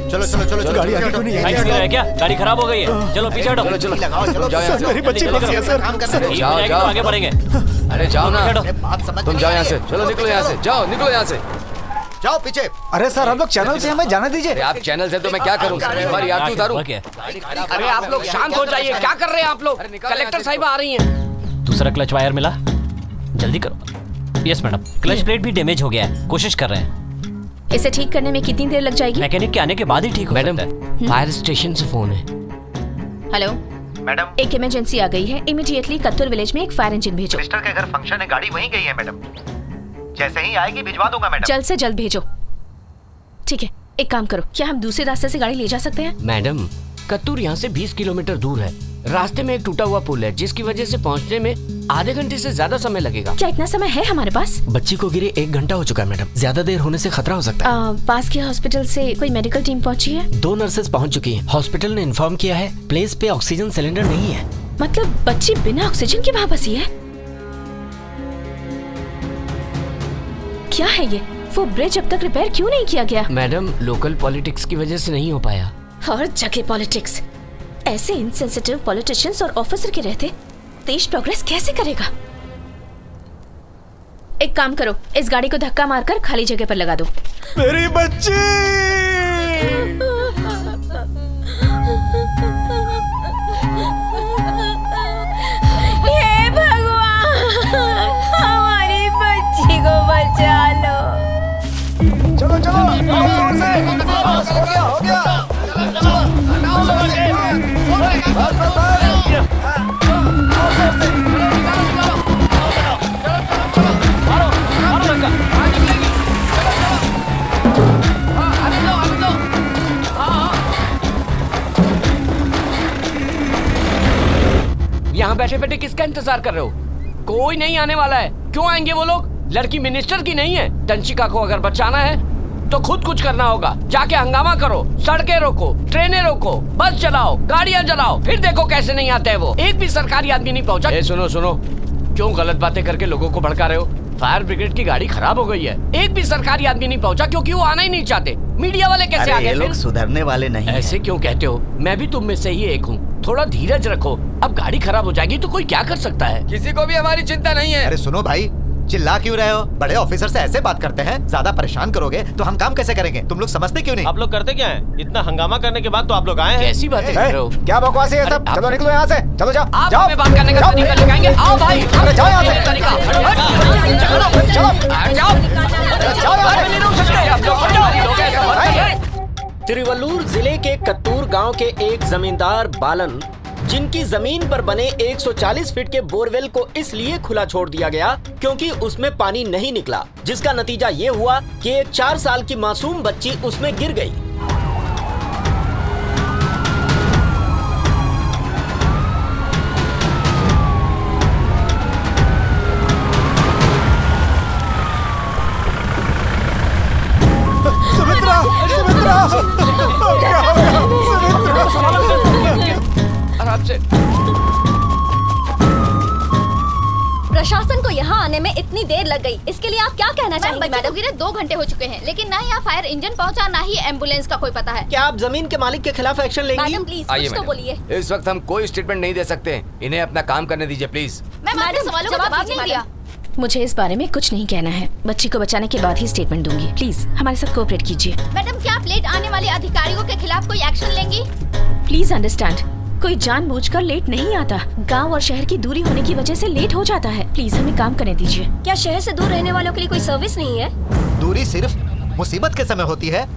चलो चलो चलो चलो। गाड़ी आगे क्यों नहीं बाइक से है क्या? गाड़ी खराब हो गई है। चलो पीछे हटो। चलो लगाओ चलो। सर मेरी बच्ची फंसी है सर। काम करने दो। जाओ जाओ, आगे बढ़ेंगे। अरे जाओ ना, बात समझ तुम जाओ यहाँ से। चलो निकलो यहाँ से, जाओ निकलो यहाँ से। जाओ पीछे। अरे सर हम लोग चैनल से, हमें जाने दीजिए। अरे आप चैनल से तो मैं क्या करूँ? हमारी आरती उतारूँ? अरे आप लोग शांत हो जाइए, क्या कर रहे हैं आप लोग? कलेक्टर साहिबा आ रही हैं। दूसरा क्लच वायर मिला, जल्दी करो। यस मैडम, क्लच प्लेट भी डैमेज हो गया है, कोशिश कर रहे हैं। इसे ठीक करने में कितनी देर लग जाएगी? मैकेनिक के आने के बाद ही ठीक हो मैडम, सकता है। फायर स्टेशन से फोन है। हेलो मैडम, एक इमरजेंसी आ गई है, इमीडिएटली कत्तूर विलेज में एक फायर इंजन भेजो। मिनिस्टर के घर फंक्शन है, गाड़ी वहीं गई है मैडम। जैसे ही आएगी भिजवा दूंगा मैडम। जल्द से जल्द भेजो। ठीक है, एक काम करो, क्या हम दूसरे रास्ते से गाड़ी ले जा सकते हैं? मैडम, कत्तूर यहाँ से 20 किलोमीटर दूर है। रास्ते में एक टूटा हुआ पुल है जिसकी वजह से पहुँचने में आधे घंटे से ज्यादा समय लगेगा। क्या इतना समय है हमारे पास? बच्ची को गिरे 1 घंटा हो चुका है मैडम, ज्यादा देर होने से खतरा हो सकता है। पास के हॉस्पिटल से कोई मेडिकल टीम पहुंची है? 2 नर्सेस पहुंच चुकी हैं। हॉस्पिटल ने इन्फॉर्म किया है प्लेस पे ऑक्सीजन सिलेंडर नहीं है। मतलब बच्ची बिना ऑक्सीजन के वहाँ बसी है? क्या है ये? वो ब्रिज अब तक रिपेयर क्यों नहीं किया गया? मैडम, लोकल पॉलिटिक्स की वजह से नहीं हो पाया। हर जगह पॉलिटिक्स। ऐसे इनसेंसिटिव पॉलिटिशियंस और ऑफिसर के रहते देश प्रोग्रेस कैसे करेगा? एक काम करो, इस गाड़ी को धक्का मारकर खाली जगह पर लगा दो। मेरी बच्ची। हे भगवान, हमारी बच्ची को बचा लो। चलो चलो, जोर से। हो गया हो गया। यहाँ बैठे बैठे किसका इंतजार कर रहे हो? कोई नहीं आने वाला है। क्यों आएंगे वो लोग? लड़की मिनिस्टर की नहीं है। दंशिका को अगर बचाना है तो खुद कुछ करना होगा। जाके हंगामा करो, सड़कें रोको, ट्रेनें रोको, बस चलाओ, गाड़ियां चलाओ, फिर देखो कैसे नहीं आते हैं वो। एक भी सरकारी आदमी नहीं पहुंचा। सुनो सुनो, क्यों गलत बातें करके लोगों को भड़का रहे हो? फायर ब्रिगेड की गाड़ी खराब हो गई है, एक भी सरकारी आदमी नहीं पहुंचा क्योंकि वो आना ही नहीं चाहते। मीडिया वाले कैसे आ गए? ये लोग सुधरने वाले नहीं। ऐसे क्यों कहते हो? मैं भी तुम में से ही एक हूँ। थोड़ा धीरज रखो, अब गाड़ी खराब हो जाएगी तो कोई क्या कर सकता है। किसी को भी हमारी चिंता नहीं है। अरे सुनो भाई, चिल्ला क्यों रहे हो? बड़े ऑफिसर से ऐसे बात करते हैं, ज्यादा परेशान करोगे तो हम काम कैसे करेंगे? तुम लोग समझते क्यों नहीं? आप लोग करते क्या हैं? इतना हंगामा करने के बाद तो आप लोग आए हैं। कैसी बातें कर रहे हो? क्या बकवास है ये सब? चलो निकलो यहाँ से, चलो जाओ। आप जाओ, हमें बात करने का तरीका सिखाएंगे? आओ भाई, अरे जाओ यहाँ से। तरीका। तिरुवल्लुर जिले के कत्तूर गांव के एक जमींदार बालन, जिनकी जमीन पर बने 140 फीट के बोरवेल को इसलिए खुला छोड़ दिया गया क्योंकि उसमें पानी नहीं निकला, जिसका नतीजा ये हुआ कि एक 4 साल की मासूम बच्ची उसमें गिर गई। आराम से। प्रशासन को यहाँ आने में इतनी देर लग गई, इसके लिए आप क्या कहना चाहेंगे? मैडम गिरे 2 घंटे हो चुके हैं, लेकिन ना यहाँ फायर इंजन पहुँचा ना ही एम्बुलेंस का कोई पता है। क्या आप जमीन के मालिक के खिलाफ एक्शन लेंगी? मैडम प्लीज कुछ तो बोलिए। इस वक्त हम कोई स्टेटमेंट नहीं दे सकते, इन्हें अपना काम करने दीजिए प्लीज। मैम आपके सवालों का जवाब नहीं दिया। मुझे इस बारे में कुछ नहीं कहना है। बच्ची को बचाने के बाद ही स्टेटमेंट दूंगी। प्लीज हमारे साथ कोऑपरेट कीजिए। मैडम क्या आप लेट आने वाले अधिकारियों के खिलाफ कोई एक्शन लेंगी? प्लीज अंडरस्टैंड, कोई जानबूझकर लेट नहीं आता। गांव और शहर की दूरी होने की वजह से लेट हो जाता है। प्लीज हमें काम करने दीजिए। क्या शहर से दूर रहने वालों के लिए कोई सर्विस नहीं है? दूरी सिर्फ मुसीबत के समय होती है।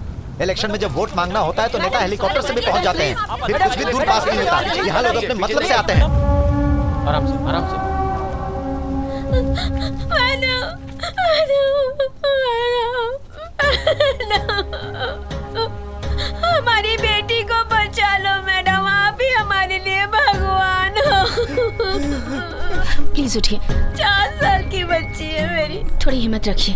इलेक्शन में जब वोट मांगना होता है तो नेता हेलीकॉप्टर से भी पहुंच जाते हैं, फिर कुछ भी दूर पास नहीं होता। यहाँ लोग अपने मतलब से आते हैं। आराम से, आराम से। हमारी बेटी को बचा लो मैडम, आप ही हमारे लिए भगवान हो। प्लीज उठिए। 4 साल की बच्ची है मेरी। थोड़ी हिम्मत रखिए।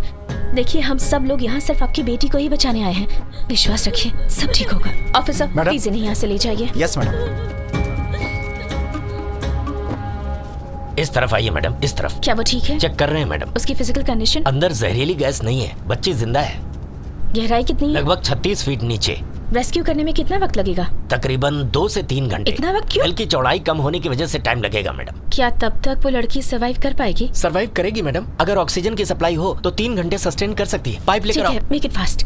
देखिए हम सब लोग यहाँ सिर्फ आपकी बेटी को ही बचाने आए हैं। विश्वास रखिए, सब ठीक होगा। ऑफिसर प्लीज इन्हें यहाँ से ले जाइए। Yes madam. इस तरफ आइए मैडम, इस तरफ। क्या वो ठीक है? चेक कर रहे हैं मैडम। उसकी फिजिकल कंडीशन? अंदर जहरीली गैस नहीं है, बच्ची जिंदा है। गहराई कितनी है? लगभग 36 फीट नीचे। रेस्क्यू करने में कितना वक्त लगेगा? तकरीबन 2 से 3 घंटे। इतना वक्त क्यों? वेल की चौड़ाई कम होने की वजह से टाइम लगेगा मैडम। क्या तब तक वो लड़की सर्वाइव कर पाएगी? सर्वाइव करेगी मैडम। अगर ऑक्सीजन की सप्लाई हो तो 3 घंटे सस्टेन कर सकती है। पाइप लेकर आओ। Make it fast.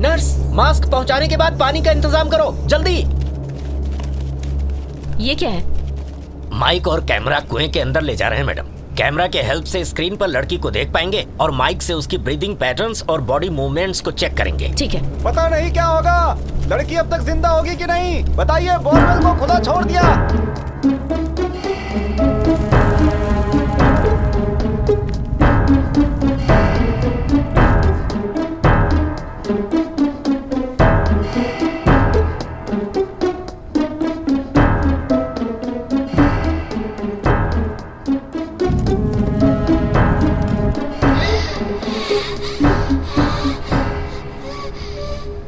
Nurse, mask पहुंचाने के बाद पानी का इंतजाम करो, जल्दी। ये क्या है? माइक और कैमरा कुएं के अंदर ले जा रहे हैं मैडम। कैमरा के हेल्प से स्क्रीन पर लड़की को देख पाएंगे और माइक से उसकी ब्रीदिंग पैटर्न्स और बॉडी मूवमेंट्स को चेक करेंगे। ठीक है। पता नहीं क्या होगा, लड़की अब तक जिंदा होगी कि नहीं। बताइए, बोरवेल को खुला छोड़ दिया।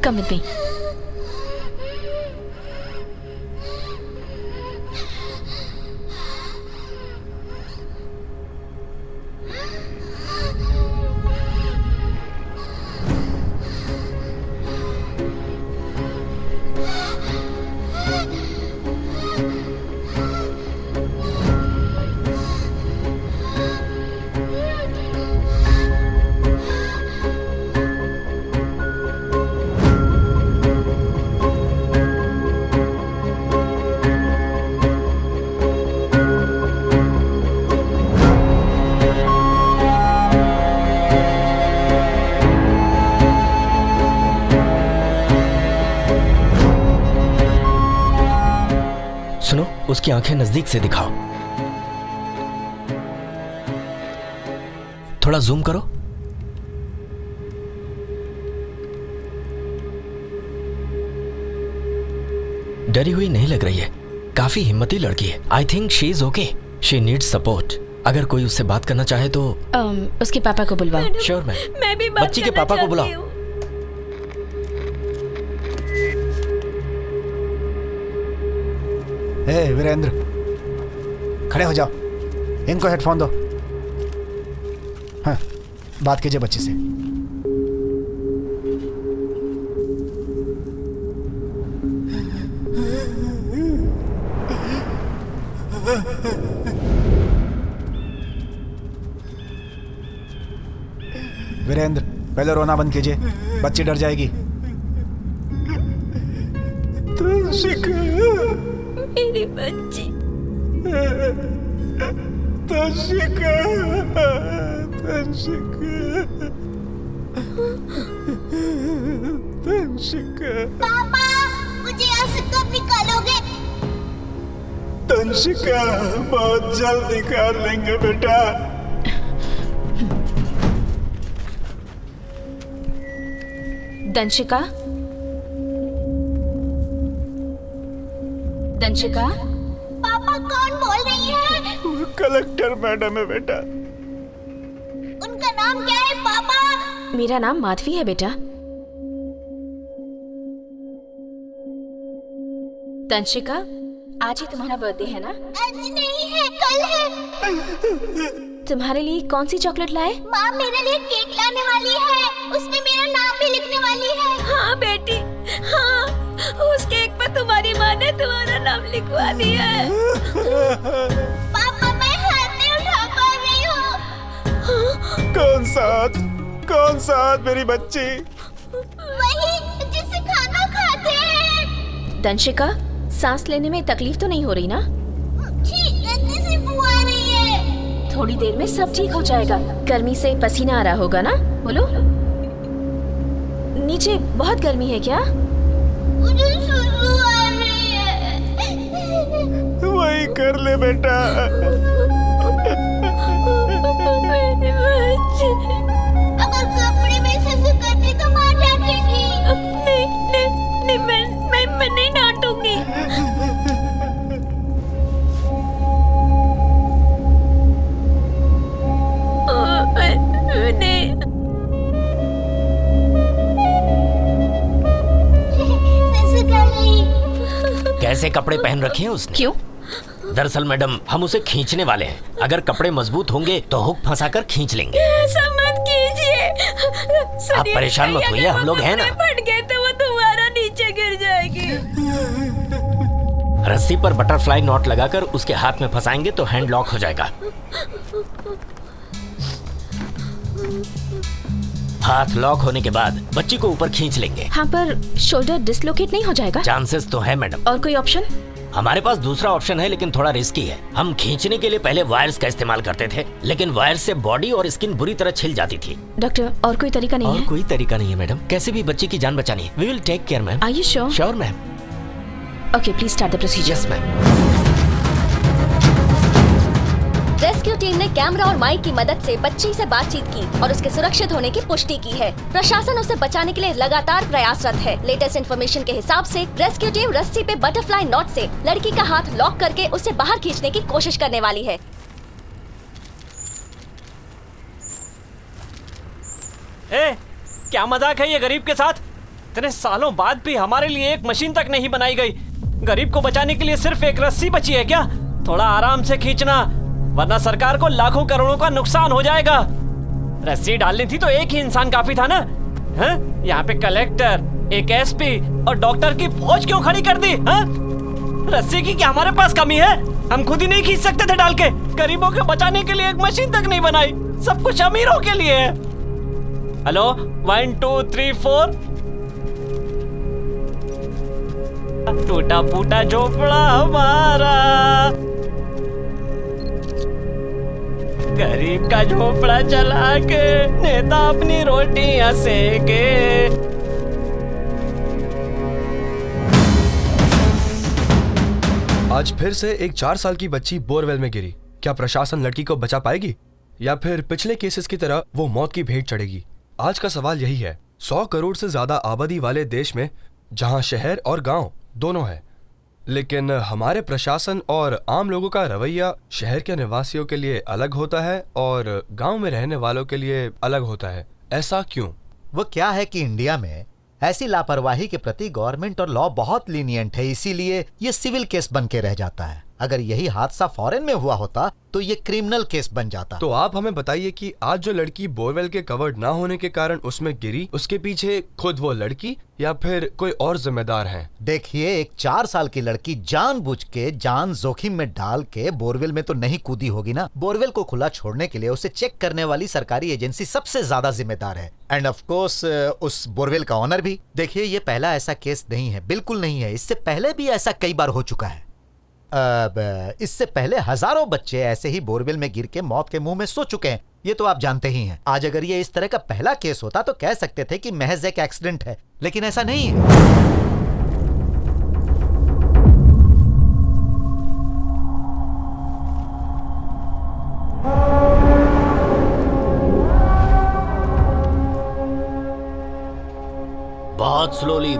Come with me. सुनो, उसकी आंखें नजदीक से दिखाओ। थोड़ा जूम करो। डरी हुई नहीं लग रही है। काफी हिम्मती लड़की है। I think she is okay. She needs support. अगर कोई उससे बात करना चाहे तो उसके पापा को बुलवाओ। Sure ma'am. मैं भी बात बच्ची के पापा को बुलाओ। हे वीरेंद्र, खड़े हो जाओ, इनको हेडफोन दो। हाँ, बात कीजिए बच्ची से। वीरेंद्र, पहले रोना बंद कीजिए, बच्ची डर जाएगी। मेरी बच्ची। पापा, मुझे यहाँ से कब निकालोगे? तंशिका, बहुत जल्द निकाल लेंगे बेटा। दंशिका, दंशिका। पापा, कौन बोल रही है? कलेक्टर मैडम है बेटा। उनका नाम क्या है पापा? मेरा नाम माधवी है बेटा। दंशिका, आज ही तुम्हारा बर्थडे है ना? आज नहीं है, कल है। तुम्हारे लिए कौन सी चॉकलेट लाए? माँ मेरे लिए केक लाने वाली है, उसमें मेरा नाम भी लिखने वाली है। हाँ बेटी, हाँ, उस केक पर तुम्हारी माँ ने तुम्हारा नाम लिखवा दिया है। पापा, मैं हाथ नहीं उठा पा रही हूँ। कौन सा हाथ मेरी बच्ची? वही जिससे खाना खाते हैं। दंशिका, सांस लेने में तकलीफ तो नहीं हो रही ना? गंदी सी बू आ रही है। थोड़ी देर में सब ठीक हो जाएगा। गर्मी से पसीना आ रहा होगा ना? बोलो। नीचे बहुत गर्मी है क्या? मुझे सुसु आ रही है। वही कर ले बेटा। अगर कपड़े में सुसु करती तो माँ डांटेगी। नहीं, मैं नहीं डांटूंगी। कैसे कपड़े पहन रखे हैं उसने? क्यों? दरअसल मैडम, हम उसे खींचने वाले हैं। अगर कपड़े मजबूत होंगे तो हुक फंसाकर खींच लेंगे। ऐसा मत कीजिए। आप परेशान मत होइए, हम लोग हैं ना। फट गए तो वो तुम्हारा नीचे गिर जाएगी। रस्सी पर बटरफ्लाई नॉट लगाकर उसके हाथ में फंसाएंगे तो हैंड लॉक हो जाएगा। हाथ लॉक होने के बाद बच्ची को ऊपर खींच लेंगे। हाँ, पर शोल्डर डिसलोकेट नहीं हो जाएगा? चांसेस तो है मैडम। और कोई ऑप्शन? हमारे पास दूसरा ऑप्शन है, लेकिन थोड़ा रिस्की है। हम खींचने के लिए पहले वायर्स का इस्तेमाल करते थे, लेकिन वायर्स से बॉडी और स्किन बुरी तरह छिल जाती थी। डॉक्टर, और कोई तरीका नहीं है? और कोई तरीका नहीं है मैडम। कैसे भी बच्ची की जान बचानी है। We will take care ma'am. Are you sure? Sure ma'am. Okay, please start the procedure. Yes ma'am. Rescue team ने कैमरा और माइक की मदद से बच्ची से बातचीत की और उसके सुरक्षित होने की पुष्टि की है। प्रशासन उसे बचाने के लिए लगातार प्रयासरत है। लेटेस्ट इन्फॉर्मेशन के हिसाब से रेस्क्यू टीम रस्सी पे बटरफ्लाई नॉट से लड़की का हाथ लॉक करके उसे बाहर खींचने की कोशिश करने वाली है। क्या मजाक है ये गरीब के साथ? इतने सालों बाद भी हमारे लिए एक मशीन तक नहीं बनाई गई। गरीब को बचाने के लिए सिर्फ एक रस्सी बची है क्या? थोड़ा आराम से खींचना, वरना सरकार को लाखों करोड़ों का नुकसान हो जाएगा। रस्सी डालनी थी तो एक ही इंसान काफी था ना? हैं? यहाँ पे कलेक्टर, एक एसपी और डॉक्टर की फौज क्यों खड़ी कर दी? हैं? रस्सी की क्या हमारे पास कमी है? हम खुद ही नहीं खींच सकते थे डाल के? गरीबों को बचाने के लिए एक मशीन तक नहीं बनाई। सब कुछ अमीरों के लिए है। हेलो, 1 2 3 4। टूटा फूटा झोपड़ा हमारा, गरीब का झोपड़ा चला के नेता अपनी रोटियां सेके। आज फिर से एक 4 साल की बच्ची बोरवेल में गिरी। क्या प्रशासन लड़की को बचा पाएगी या फिर पिछले केसेस की तरह वो मौत की भेंट चढ़ेगी? आज का सवाल यही है। 100 करोड़ से ज्यादा आबादी वाले देश में जहां शहर और गांव दोनों है, लेकिन हमारे प्रशासन और आम लोगों का रवैया शहर के निवासियों के लिए अलग होता है और गांव में रहने वालों के लिए अलग होता है। ऐसा क्यों? वो क्या है कि इंडिया में ऐसी लापरवाही के प्रति गवर्नमेंट और लॉ बहुत लीनियंट है, इसीलिए ये सिविल केस बन के रह जाता है। अगर यही हादसा फॉरेन में हुआ होता तो ये क्रिमिनल केस बन जाता। तो आप हमें बताइए कि आज जो लड़की बोरवेल के कवर्ड ना होने के कारण उसमें गिरी, उसके पीछे खुद वो लड़की या फिर कोई और जिम्मेदार है? देखिए, एक 4 साल की लड़की जानबूझ के जान जोखिम में डाल के बोरवेल में तो नहीं कूदी होगी ना। बोरवेल को खुला छोड़ने के लिए उसे चेक करने वाली सरकारी एजेंसी सबसे ज्यादा जिम्मेदार है, एंड ऑफ कोर्स उस बोरवेल का ऑनर भी। देखिए, ये पहला ऐसा केस नहीं है, बिल्कुल नहीं है। इससे पहले भी ऐसा कई बार हो चुका है। इससे पहले हजारों बच्चे ऐसे ही बोरवेल में गिर के मौत के मुंह में सो चुके हैं, ये तो आप जानते ही हैं। आज अगर ये इस तरह का पहला केस होता तो कह सकते थे कि महज एक एक्सीडेंट है, लेकिन ऐसा नहीं है।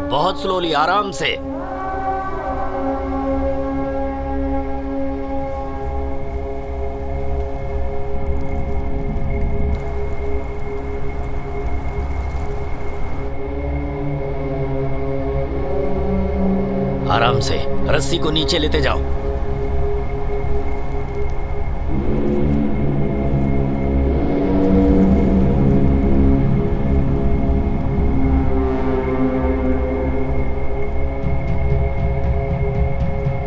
बहुत स्लोली, आराम से। आराम से रस्सी को नीचे लेते जाओ।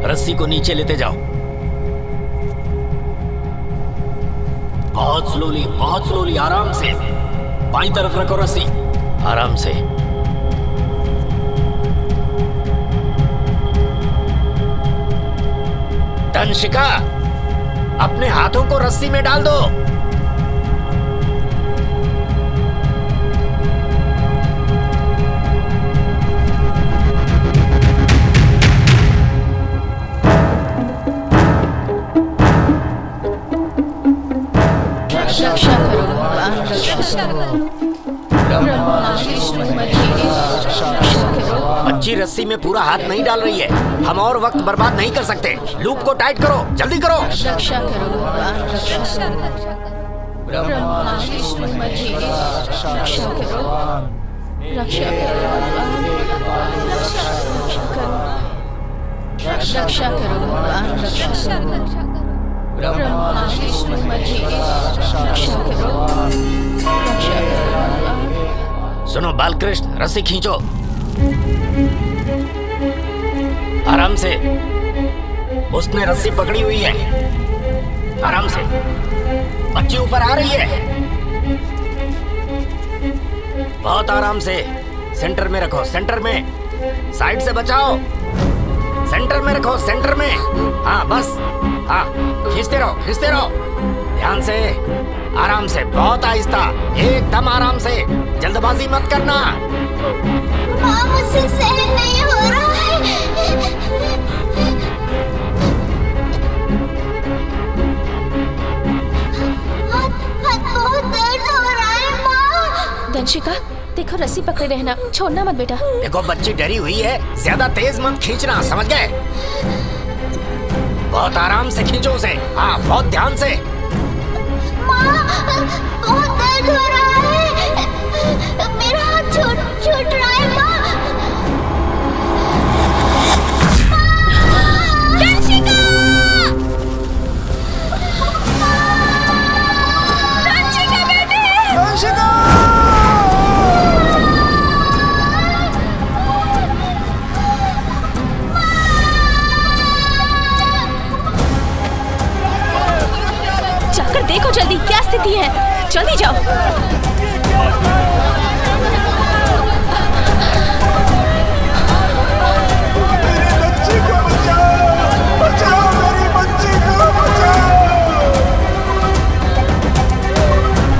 रस्सी को नीचे लेते जाओ। बहुत स्लोली, आराम से। बाईं तरफ रखो रस्सी, आराम से। तंशिका, अपने हाथों को रस्सी में डाल दो। बच्ची रस्सी में पूरा हाथ नहीं डाल रही है, हम और वक्त बर्बाद नहीं कर सकते। लूप को टाइट करो, जल्दी करो। सुनो बालकृष्ण, रस्सी खींचो, आराम से। उसने रस्सी पकड़ी हुई है, आराम से। बच्ची ऊपर आ रही है, बहुत आराम से। सेंटर में रखो, सेंटर में। साइड से बचाओ, सेंटर में रखो, सेंटर में। हाँ बस, हाँ खींचते रहो, खींचते रहो। ध्यान से, आराम से, बहुत आहिस्ता, एकदम आराम से। जल्दबाजी मत करना। माँ, मुझसे सहन नहीं हो रहा है। हाथ बहुत दर्द हो रहा है माँ। दंशिका, देखो रस्सी पकड़े रहना, छोड़ना मत बेटा। देखो बच्ची डरी हुई है, ज्यादा तेज मत खींचना, समझ गए? बहुत आराम से खींचो उसे, हाँ बहुत ध्यान से। माँ, बहुत दर्द हो रहा है, मेरा हाथ छूट रहा है माँ। दंशिका! दंशिका बेटी! दंशिका! जाकर देखो जल्दी क्या स्थिति है, जल्दी जाओ।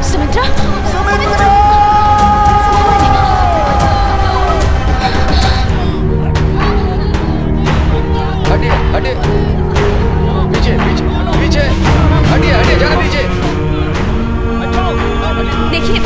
सुमित्रा, हटिए, हटिए, पीछे, पीछे, पीछे, हटिए, हटिए, जरा पीछे। देखिए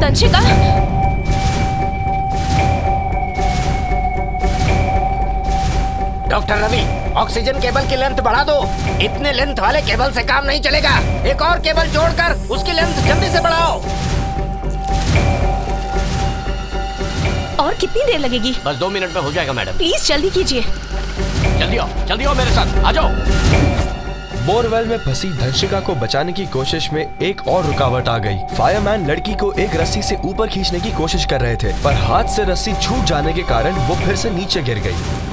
तंशिका, डॉक्टर रवि, ऑक्सीजन केबल की लेंथ बढ़ा दो। इतने लेंथ वाले केबल से काम नहीं चलेगा। एक और केबल जोड़कर उसकी लेंथ जल्दी से बढ़ाओ। और कितनी देर लगेगी? बस 2 मिनट में हो जाएगा मैडम। प्लीज जल्दी कीजिए। जल्दी आओ मेरे साथ, आ जाओ। बोरवेल में फंसी धनशिका को बचाने की कोशिश में एक और रुकावट आ गई। फायरमैन लड़की को एक रस्सी से ऊपर खींचने की कोशिश कर रहे थे, पर हाथ से रस्सी छूट जाने के कारण वो फिर से नीचे गिर गई।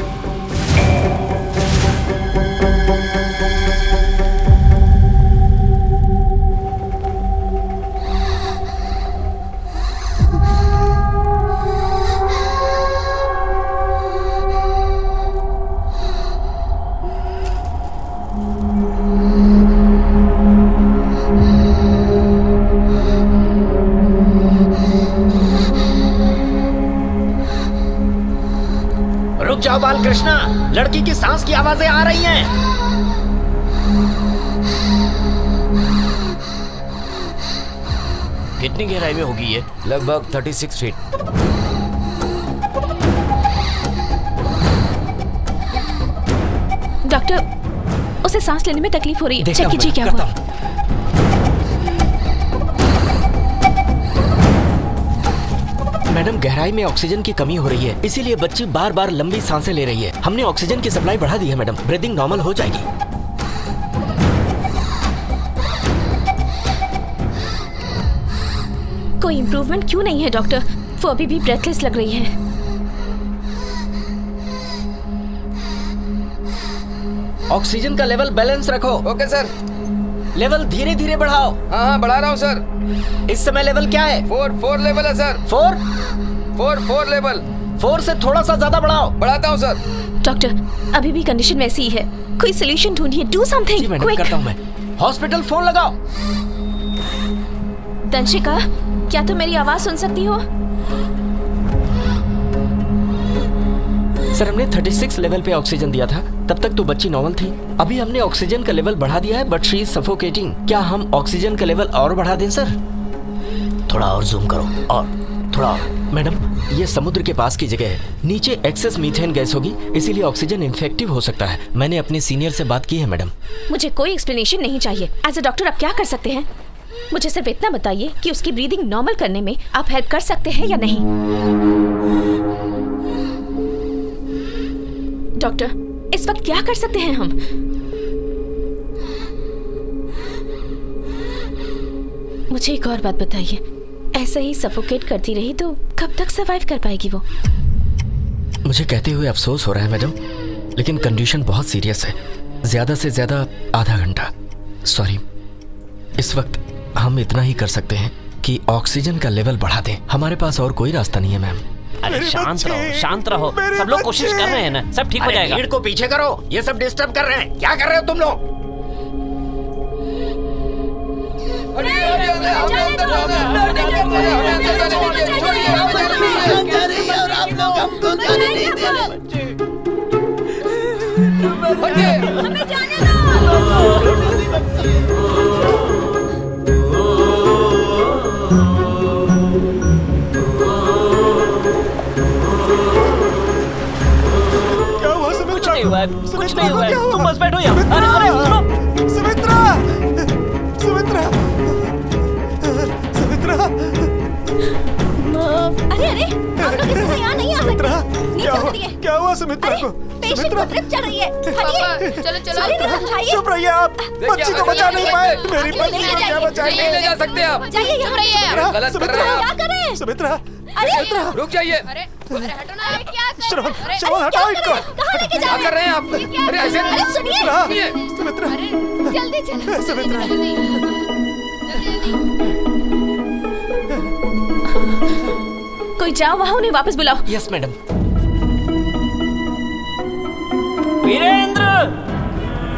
रुक जाओ बालकृष्णा, लड़की की सांस की आवाजें आ रही हैं। कितनी गहराई में होगी ये? लगभग 36 फीट। डॉक्टर, उसे सांस लेने में तकलीफ हो रही है। चेक कीजिए क्या हुआ। मैडम, गहराई में ऑक्सीजन की कमी हो रही है, इसीलिए बच्ची बार बार लंबी सांसें ले रही है। हमने ऑक्सीजन की सप्लाई बढ़ा दी है मैडम, ब्रीदिंग नॉर्मल हो जाएगी। कोई इम्प्रूवमेंट क्यों नहीं है डॉक्टर? वो अभी भी ब्रेथलेस लग रही है। ऑक्सीजन का लेवल बैलेंस रखो। Okay sir. लेवल धीरे धीरे बढ़ाओ। हाँ, बढ़ा रहा हूँ सर। इस समय लेवल क्या है? 4 लेवल है सर। 4 लेवल। 4 से थोड़ा सा ज्यादा बढ़ाओ। बढ़ाता हूँ सर। डॉक्टर, अभी भी कंडीशन वैसी ही है। कोई सोल्यूशन ढूंढिए। Do something quick. करता हूँ मैं। हॉस्पिटल फोन लगाओ। तंशिका, क्या तुम मेरी आवाज सुन सकती हो? सर, हमने 36 लेवल पे ऑक्सीजन दिया था, तब तक तो बच्ची नॉर्मल थी। अभी हमने ऑक्सीजन का लेवल बढ़ा दिया है, बट शी इज सफोकेटिंग। क्या हम ऑक्सीजन का लेवल और बढ़ा दें सर? थोड़ा और जूम करो, और थोड़ा और। मैडम, ये समुद्र के पास की जगह है, नीचे एक्सेस मीथेन गैस होगी, इसीलिए ऑक्सीजन इन्फेक्टिव हो सकता है। मैंने अपने सीनियर से बात की है मैडम। मुझे कोई एक्सप्लेनेशन नहीं चाहिए। एज अ डॉक्टर आप क्या कर सकते हैं? मुझे सिर्फ इतना बताइए कि उसकी ब्रीदिंग नॉर्मल करने में आप हेल्प कर सकते हैं या नहीं। डॉक्टर, इस वक्त क्या कर सकते हैं हम? मुझे एक और बात बताइए, ऐसा ही सफोकेट करती रही तो कब तक सर्वाइव कर पाएगी वो? मुझे कहते हुए अफसोस हो रहा है मैडम, लेकिन कंडीशन बहुत सीरियस है। ज्यादा से ज्यादा आधा घंटा। सॉरी, इस वक्त हम इतना ही कर सकते हैं कि ऑक्सीजन का लेवल बढ़ा दें। हमारे पास और कोई रास्ता नहीं है मैम। अरे शांत रहो, शांत रहो। सब लोग कोशिश कर रहे हैं ना, सब ठीक हो जाएगा। भीड़ को पीछे करो, ये सब डिस्टर्ब कर रहे हैं। क्या कर रहे हो तुम लोग? कुछ नहीं हुआ है, तुम बस बैठो यहाँ। अरे सुनो, सुमित्रा, सुमित्रा, सुमित्रा। अरे आप लोग इस समय यहाँ नहीं आ सकते। क्या हुआ सुमित्रा को? पेशेंट को ड्रिप चल रही है। हटिए। चलो चुप रहिए आप। बच्ची को बचा नहीं पाए। मेरी बच्ची को क्या बचाएंगे? नहीं ले जा सकते आप। जाइए यहाँ रहिए। गलत कर रहे हैं आप। क्या करें? सुमित्रा, अरे रुक जाइए। हटो ना। क्या कर? श्रवण हटाओ इनको। कहाँ लेके जा क्या कर रहे हैं आप? अरे ऐसे अरे सुनिए। सुमित्रा, जल्दी चलो। सुमित्रा। कोई जाओ वहाँ उन्हें वापस बुलाओ। Yes madam. वीरेंद्र,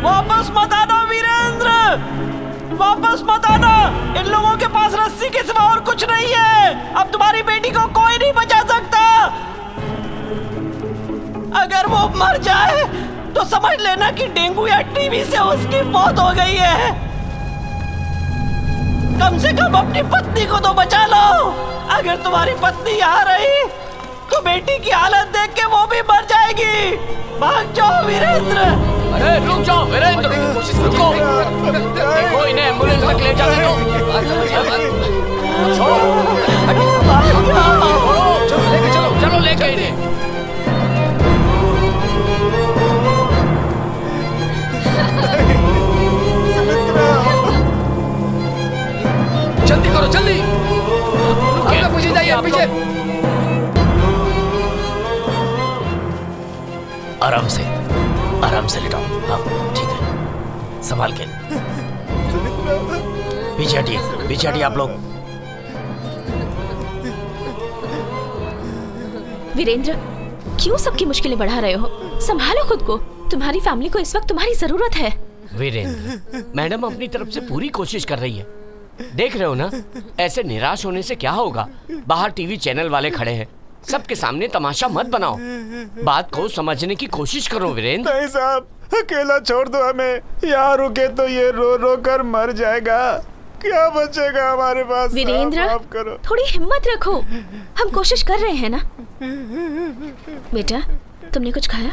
वापस मत आना। वीरेंद्र, वापस मत आना। इन लोगों के पास रस्सी के सिवा और कुछ नहीं है। अब तुम्हारी बेटी को कोई नहीं बचा सकता। अगर वो मर जाए तो समझ लेना कि डेंगू या टीबी से उसकी मौत हो गई है। कम से कम अपनी पत्नी को तो बचा लो। अगर तुम्हारी पत्नी यहाँ रही तो बेटी की हालत देख के वो भी मर जाएगी। भाग जाओ वीरेंद्र। अरे रुक जाओ वीरेंद्र, रुको, देखो इन्हें एम्बुलेंस तक ले जाने दो। चलो लेके इन्हें। जल्दी करो जल्दी, पीछे जाइए आप पीछे। आराम से लेटाओ। हाँ ठीक है, संभाल के। पीछे हटिए आप लोग। वीरेंद्र, क्यों सबकी मुश्किलें बढ़ा रहे हो? संभालो खुद को, तुम्हारी फैमिली को इस वक्त तुम्हारी जरूरत है। वीरेंद्र, मैडम अपनी तरफ से पूरी कोशिश कर रही है, देख रहे हो ना। ऐसे निराश होने से क्या होगा? बाहर टीवी चैनल वाले खड़े हैं, सबके सामने तमाशा मत बनाओ, बात को समझने की कोशिश करो वीरेंद्र। नहीं साहब, अकेला छोड़ दो हमें, यहाँ रुके तो ये रो रो कर मर जाएगा, क्या बचेगा हमारे पास? वीरेंद्र, माफ करो। थोड़ी हिम्मत रखो, हम कोशिश कर रहे हैं ना। बेटा, तुमने कुछ खाया?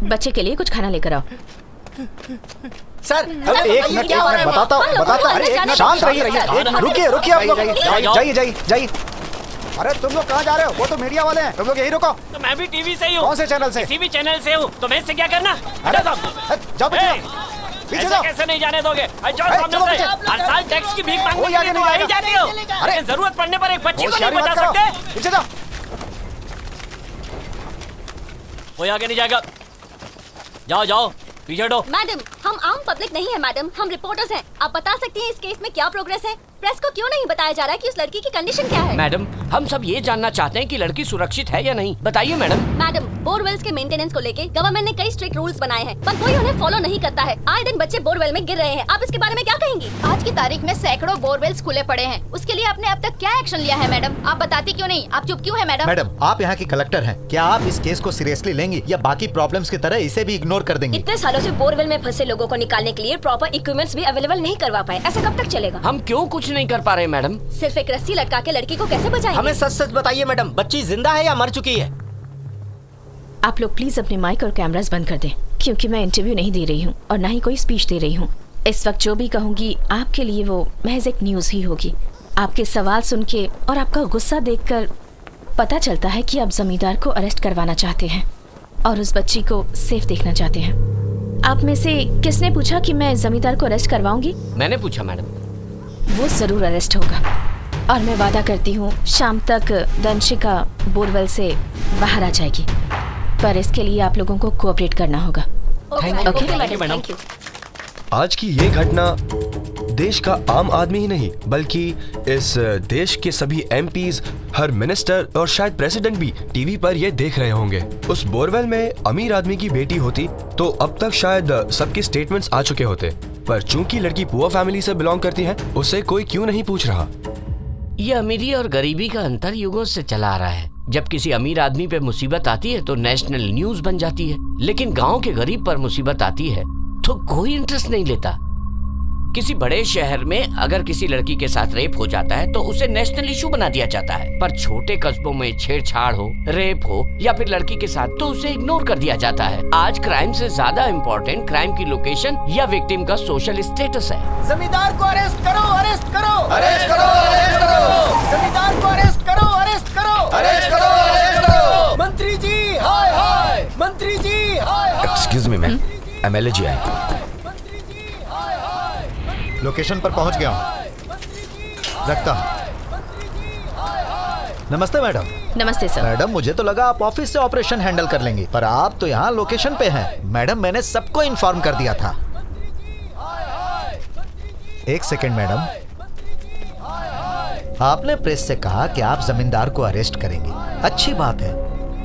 बच्चे के लिए कुछ खाना लेकर आओ। सर एक मिनट बताता हूँ। अरे एक मिनट शांत रहिए, रुकिए आप लोग, जाइए। अरे तुम लोग कहाँ जा रहे हो? वो तो मीडिया वाले हैं, तुम लोग यही रुको। तो मैं भी टीवी से ही हूँ। कौन से चैनल से? किसी भी चैनल से हूँ, तुम्हें इससे क्या करना? जाओ पीछे जाओ। कैसे नहीं जाने दोगे? जाओ सामने से। हर साल टैक्स की भीख मांगने के लिए नहीं जाती हो। अरे जरूरत पड़ने पर एक बच्ची को नहीं बचा सकते? पीछे जाओ। कोई आगे नहीं जाएगा, जाओ पीछे हटो। मैडम, हम आम पब्लिक नहीं है मैडम, हम रिपोर्टर्स हैं। आप बता सकती हैं इस केस में क्या प्रोग्रेस है? प्रेस को क्यों नहीं बताया जा रहा है कि उस लड़की की कंडीशन क्या है? मैडम, हम सब ये जानना चाहते हैं कि लड़की सुरक्षित है या नहीं, बताइए मैडम। मैडम, बोरवेल्स के मेंटेनेंस को लेके गवर्नमेंट ने कई स्ट्रिक्ट रूल्स बनाए हैं, पर कोई उन्हें फॉलो नहीं करता है। आए दिन बच्चे बोरवेल में गिर रहे हैं, आप इसके बारे में क्या कहेंगी? आज की तारीख में सैकड़ों बोरवेल्स खुले पड़े हैं, उसके लिए आपने अब तक क्या एक्शन लिया है मैडम? आप बताती क्यों नहीं? आप चुप क्यों है मैडम? मैडम, आप यहाँ की कलेक्टर हैं, क्या आप इस केस को सीरियसली लेंगी या बाकी प्रॉब्लम्स की तरह इसे भी इग्नोर कर देंगी? इतने सालों से बोरवेल में फंसे लोगों को निकालने के लिए प्रॉपर इक्विपमेंट्स भी अवेलेबल नहीं करवा पाए, ऐसा कब तक चलेगा? हम क्यों कुछ नहीं कर पा रहे मैडम? सिर्फ एक रस्सी लटका के लड़की को कैसे बचाएंगे? हमें सच बताइए मैडम, बच्ची जिंदा है या मर चुकी है? आप लोग प्लीज अपने माइक और कैमरास बंद कर दें, क्योंकि मैं इंटरव्यू नहीं दे रही हूँ और ना ही कोई स्पीच दे रही हूँ। इस वक्त जो भी कहूँगी आपके लिए वो महज एक न्यूज़ ही होगी। आपके सवाल सुन के और आपका गुस्सा देखकर पता चलता है कि आप जमींदार को अरेस्ट करवाना चाहते हैं और उस बच्ची को सेफ देखना चाहते हैं। आप में से किसने पूछा कि मैं जमींदार को अरेस्ट करवाऊंगी? मैंने पूछा मैडम। वो जरूर अरेस्ट होगा और मैं वादा करती हूँ शाम तक दंशिका बोरवेल से बाहर आ जाएगी, पर इसके लिए आप लोगों को कोऑपरेट करना होगा। ओके। आज की ये घटना देश का आम आदमी ही नहीं बल्कि इस देश के सभी एमपीज, हर मिनिस्टर और शायद प्रेसिडेंट भी टीवी पर ये देख रहे होंगे। उस बोरवेल में अमीर आदमी की बेटी होती तो अब तक शायद सबके स्टेटमेंट्स आ चुके होते, पर चूंकि लड़की पुअर फैमिली से बिलोंग करती है, उसे कोई क्यों नहीं पूछ रहा। ये अमीरी और गरीबी का अंतर युगों से चला आ रहा है। जब किसी अमीर आदमी पे मुसीबत आती है तो नेशनल न्यूज बन जाती है, लेकिन गांव के गरीब पर मुसीबत आती है तो कोई इंटरेस्ट नहीं लेता। किसी बड़े शहर में अगर किसी लड़की के साथ रेप हो जाता है तो उसे नेशनल इशू बना दिया जाता है, पर छोटे कस्बों में छेड़छाड़ हो, रेप हो या फिर लड़की के साथ तो उसे इग्नोर कर दिया जाता है। आज क्राइम से ज्यादा इम्पोर्टेंट क्राइम की लोकेशन या विक्टिम का सोशल स्टेटस है। जमींदार को अरेस्ट करो, अरेस्ट करो, अरेस्ट करो, अरेस्ट करो। जमींदार को अरेस्ट करो, अरेस्ट करो, अरेस्ट करो, अरेस्ट करो। मंत्री जी हाय हाय, मंत्री जी हाय हाय। एक्सक्यूज मी मैम, एमएलए जी आए। लोकेशन पर पहुंच गया हूं, रखता हूं। नमस्ते मैडम। नमस्ते सर। मैडम, मुझे तो लगा आप ऑफिस से ऑपरेशन हैंडल कर लेंगी, पर आप तो यहाँ लोकेशन पे हैं। मैडम, मैंने सबको इन्फॉर्म कर दिया था। एक सेकेंड मैडम, आपने प्रेस से कहा कि आप जमींदार को अरेस्ट करेंगे, अच्छी बात है।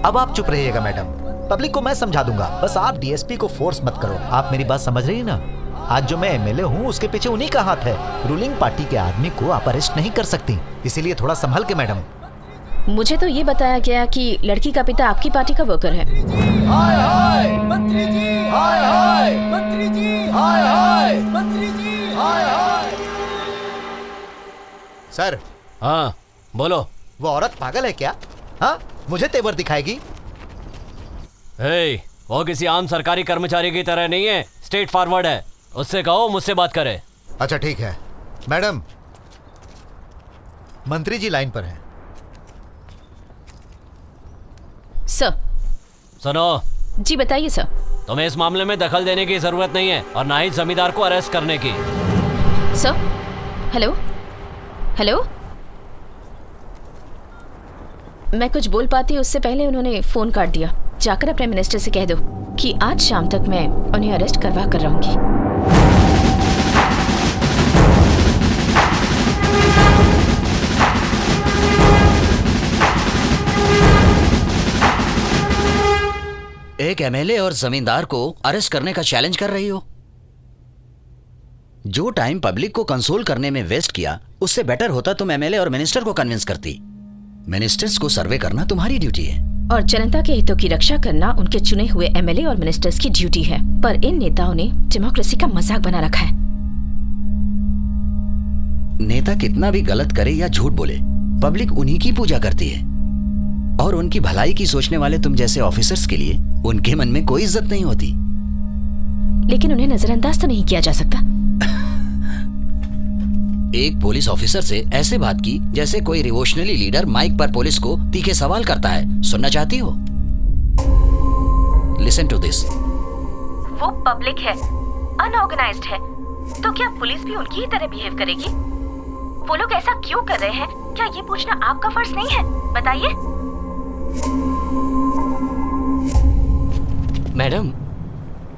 अब आप चुप रहिएगा मैडम, पब्लिक को मैं समझा दूंगा, बस आप डीएसपी को फोर्स मत करो। आप मेरी बात समझ रही ना? आज जो मैं एमएलए हूँ उसके पीछे उन्हीं का हाथ है। रूलिंग पार्टी के आदमी को आप अरेस्ट नहीं कर सकती, इसीलिए थोड़ा संभल के मैडम। मुझे तो ये बताया गया कि लड़की का पिता आपकी पार्टी का वर्कर है। हाय हाय, मंत्री जी हाय हाय, मंत्री जी हाय हाय, मंत्री जी हाय हाय। सर। हाँ बोलो। वो औरत पागल है क्या? हाँ, मुझे तेवर दिखाएगी? वो किसी आम सरकारी कर्मचारी की तरह नहीं है, स्ट्रेट फॉरवर्ड है। उससे कहो मुझसे बात करे। अच्छा ठीक है। मैडम, मंत्री जी लाइन पर हैं। सर। सुनो। जी बताइए सर। तुम्हें इस मामले में दखल देने की जरूरत नहीं है और ना ही जमींदार को अरेस्ट करने की। सर। Hello hello. मैं कुछ बोल पाती उससे पहले उन्होंने फोन काट दिया। जाकर अपने मिनिस्टर से कह दो कि आज शाम तक मैं उन्हें अरेस्ट करवा कर रहूंगी। एक एमएलए और जमींदार को अरेस्ट करने का चैलेंज कर रही हो? जो टाइम पब्लिक को कंसोल करने में वेस्ट किया, उससे बेटर होता तुम एमएलए और मिनिस्टर को कन्विंस करती। मिनिस्टर्स को सर्वे करना तुम्हारी ड्यूटी है और जनता के हितों की रक्षा करना उनके चुने हुए एमएलए और मिनिस्टर्स की ड्यूटी है। पर इन नेताओं ने डेमोक्रेसी का मजाक बना रखा है। नेता कितना भी गलत करे या झूठ बोले, पब्लिक उन्हीं की पूजा करती है और उनकी भलाई की सोचने वाले तुम जैसे ऑफिसर्स के लिए उनके मन में कोई इज्जत नहीं होती। लेकिन उन्हें नजरअंदाज तो नहीं किया जा सकता। एक पुलिस ऑफिसर से ऐसे बात की जैसे कोई रिवोल्यूशनरी लीडर माइक पर पुलिस को तीखे सवाल करता है। सुनना चाहती हो? Listen to this. वो पब्लिक है, अनऑर्गेनाइज्ड है, तो क्या पुलिस भी उनकी ही तरह बिहेव करेगी? वो लोग ऐसा क्यों कर रहे हैं? क्या ये पूछना आपका फर्ज नहीं है? बताइए। मैडम,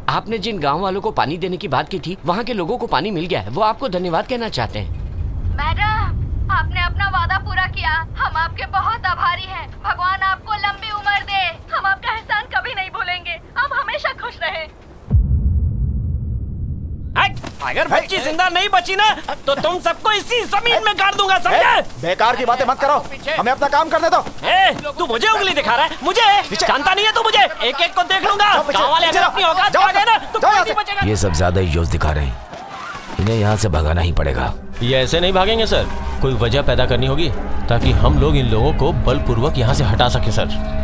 आपने जिन गांव वालों को पानी देने की बात की थी, वहाँ के लोगों को पानी मिल गया है। वो आपको धन्यवाद कहना चाहते हैं। मैडम, आपने अपना वादा पूरा किया। हम आपके बहुत आभारी हैं। भगवान आपको लंबी उम्र दे। हम आपका एहसान कभी नहीं भूलेंगे। आप हमेशा खुश रहें। अगर बच्ची जिंदा नहीं बची ना तो तुम सबको इसी जमीन में गाड़ दूंगा, समझे? बेकार की बातें मत करो, हमें अपना काम करने दो। तू मुझे उंगली दिखा रहा है? मुझे जानता नहीं है तू मुझे? एक एक को देख लूंगा। गाँव वाले अगर अपनी औकात आ गए ना तो कोई नहीं बचेगा। ये सब ज्यादा ही जोश दिखा रहे हैं, इन्हें यहाँ से भगाना ही पड़ेगा। ये ऐसे नहीं भागेंगे सर, कोई वजह पैदा करनी होगी ताकि हम लोग इन लोगों को बलपूर्वक यहाँ से हटा सके सर।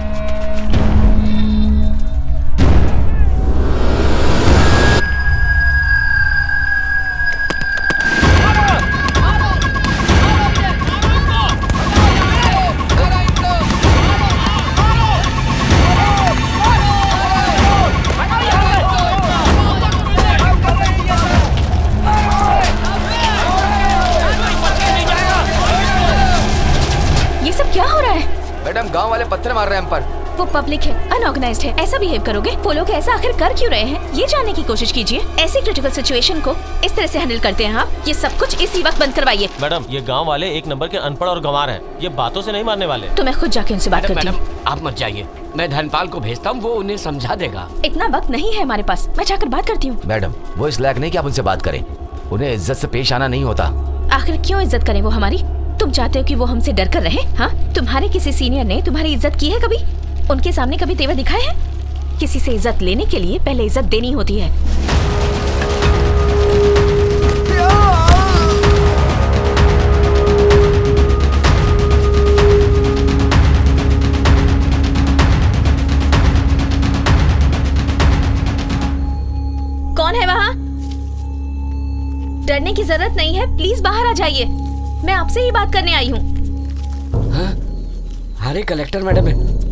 मैडम, गांव वाले पत्थर मार रहे हैं हम पर। वो पब्लिक है, अनऑर्गेनाइज्ड है। ऐसा बिहेव करोगे? वो लोग ऐसा आखिर कर क्यों रहे हैं, ये जानने की कोशिश कीजिए। ऐसी क्रिटिकल सिचुएशन को इस तरह से हैंडल करते हैं आप। ये सब कुछ इसी वक्त बंद करवाइए। मैडम, ये गांव वाले एक नंबर के अनपढ़ और गंवार हैं। ये बातों से नहीं मारने वाले। तो मैं खुद जाके उनसे बात करती हूँ। आप मत जाइए, मैं धनपाल को भेजता हूँ, वो उन्हें समझा देगा। इतना वक्त नहीं है हमारे पास, मैं जाकर बात करती हूँ। मैडम, वो इस लायक नहीं कि आप उनसे बात करें। उन्हें इज्जत से पेश आना नहीं होता। आखिर क्यों इज्जत करें वो हमारी? तुम चाहते हो कि वो हमसे डर कर रहे? हाँ, तुम्हारे किसी सीनियर ने तुम्हारी इज्जत की है कभी? उनके सामने कभी तेवर दिखाए हैं? किसी से इज्जत लेने के लिए पहले इज्जत देनी होती है। कौन है वहाँ? डरने की जरूरत नहीं है, प्लीज बाहर आ जाइए। मैं आपसे ही बात करने आई हूँ। हाँ? अरे कलेक्टर मैडम है।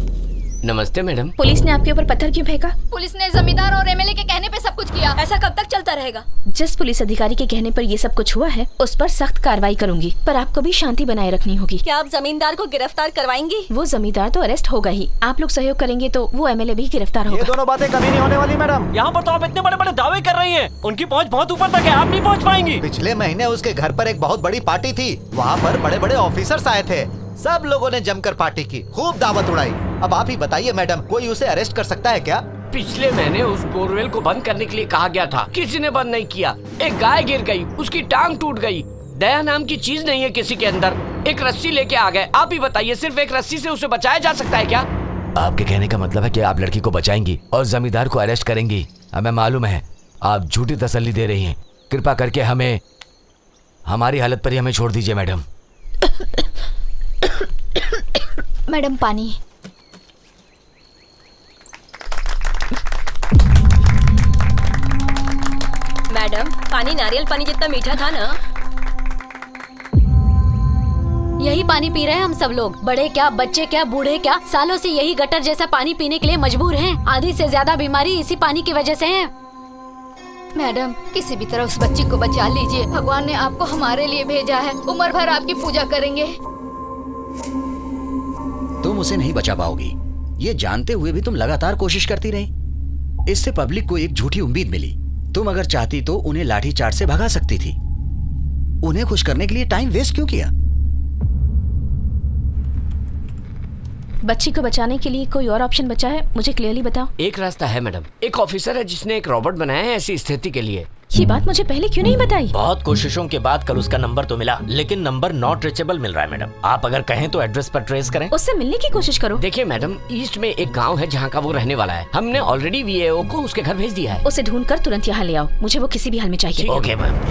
नमस्ते मैडम। पुलिस ने आपके ऊपर पत्थर क्यों फेंका? पुलिस ने जमींदार और एमएलए के कहने पे सब कुछ किया। ऐसा कब तक चलता रहेगा? जिस पुलिस अधिकारी के कहने पर ये सब कुछ हुआ है, उस पर सख्त कार्रवाई करूंगी, पर आपको भी शांति बनाए रखनी होगी। क्या आप जमींदार को गिरफ्तार करवाएंगी? वो जमींदार तो अरेस्ट होगा ही, आप लोग सहयोग करेंगे तो वो एमएलए भी गिरफ्तार होगा। ये दोनों बातें कभी नहीं होने वाली मैडम। यहाँ पर तो आप इतने बड़े बड़े दावे कर रही हैं, उनकी पहुँच बहुत ऊपर तक है, आप नहीं पहुँच पाएंगी। पिछले महीने उसके घर पर एक बहुत बड़ी पार्टी थी, वहाँ पर बड़े बड़े ऑफिसर्स आए थे। सब लोगों ने जमकर पार्टी की, खूब दावत उड़ाई। अब आप ही बताइए मैडम, कोई उसे अरेस्ट कर सकता है क्या? पिछले महीने उस बोरवेल को बंद करने के लिए कहा गया था, किसी ने बंद नहीं किया। एक गाय गिर गई, उसकी टांग टूट गई। दया नाम की चीज नहीं है किसी के अंदर। एक रस्सी लेके आ गए। आप ही बताइए, सिर्फ एक रस्सी से उसे बचाया जा सकता है क्या? आपके कहने का मतलब है कि आप लड़की को बचाएंगी और जमींदार को अरेस्ट करेंगी। हमें मालूम है आप झूठी तसल्ली दे रही हैं। कृपा करके हमें हमारी हालत पर ही हमें छोड़ दीजिए मैडम। मैडम पानी। मैडम पानी नारियल पानी जितना मीठा था ना। यही पानी पी रहे हैं हम सब लोग, बड़े क्या बच्चे क्या बूढ़े क्या, सालों से यही गटर जैसा पानी पीने के लिए मजबूर हैं। आधी से ज्यादा बीमारी इसी पानी की वजह से है। मैडम किसी भी तरह उस बच्ची को बचा लीजिए, भगवान ने आपको हमारे लिए भेजा है, उम्र भर आपकी पूजा करेंगे। तुम उसे नहीं बचा पाओगी, ये जानते हुए भी तुम लगातार कोशिश करती रही। इससे पब्लिक को एक झूठी उम्मीद मिली। तुम अगर चाहती तो उन्हें लाठीचार्ज से भगा सकती थी। उन्हें खुश करने के लिए टाइम वेस्ट क्यों किया? बच्ची को बचाने के लिए कोई और ऑप्शन बचा है? मुझे क्लियरली बताओ। एक रास्ता है मैडम, एक ऑफिसर है जिसने एक रोबोट बनाया है ऐसी स्थिति के लिए। ये बात मुझे पहले क्यों नहीं बताई? बहुत कोशिशों के बाद कल उसका नंबर तो मिला, लेकिन नंबर नॉट रीचेबल मिल रहा है मैडम। आप अगर कहें तो एड्रेस पर ट्रेस करें। उससे मिलने की कोशिश करो। देखिए मैडम, ईस्ट में एक गांव है जहां का वो रहने वाला है। हमने ऑलरेडी वीएओ को उसके घर भेज दिया है। उसे ढूंढकर तुरंत यहाँ ले आओ, मुझे वो किसी भी हाल में चाहिए। Okay ma'am.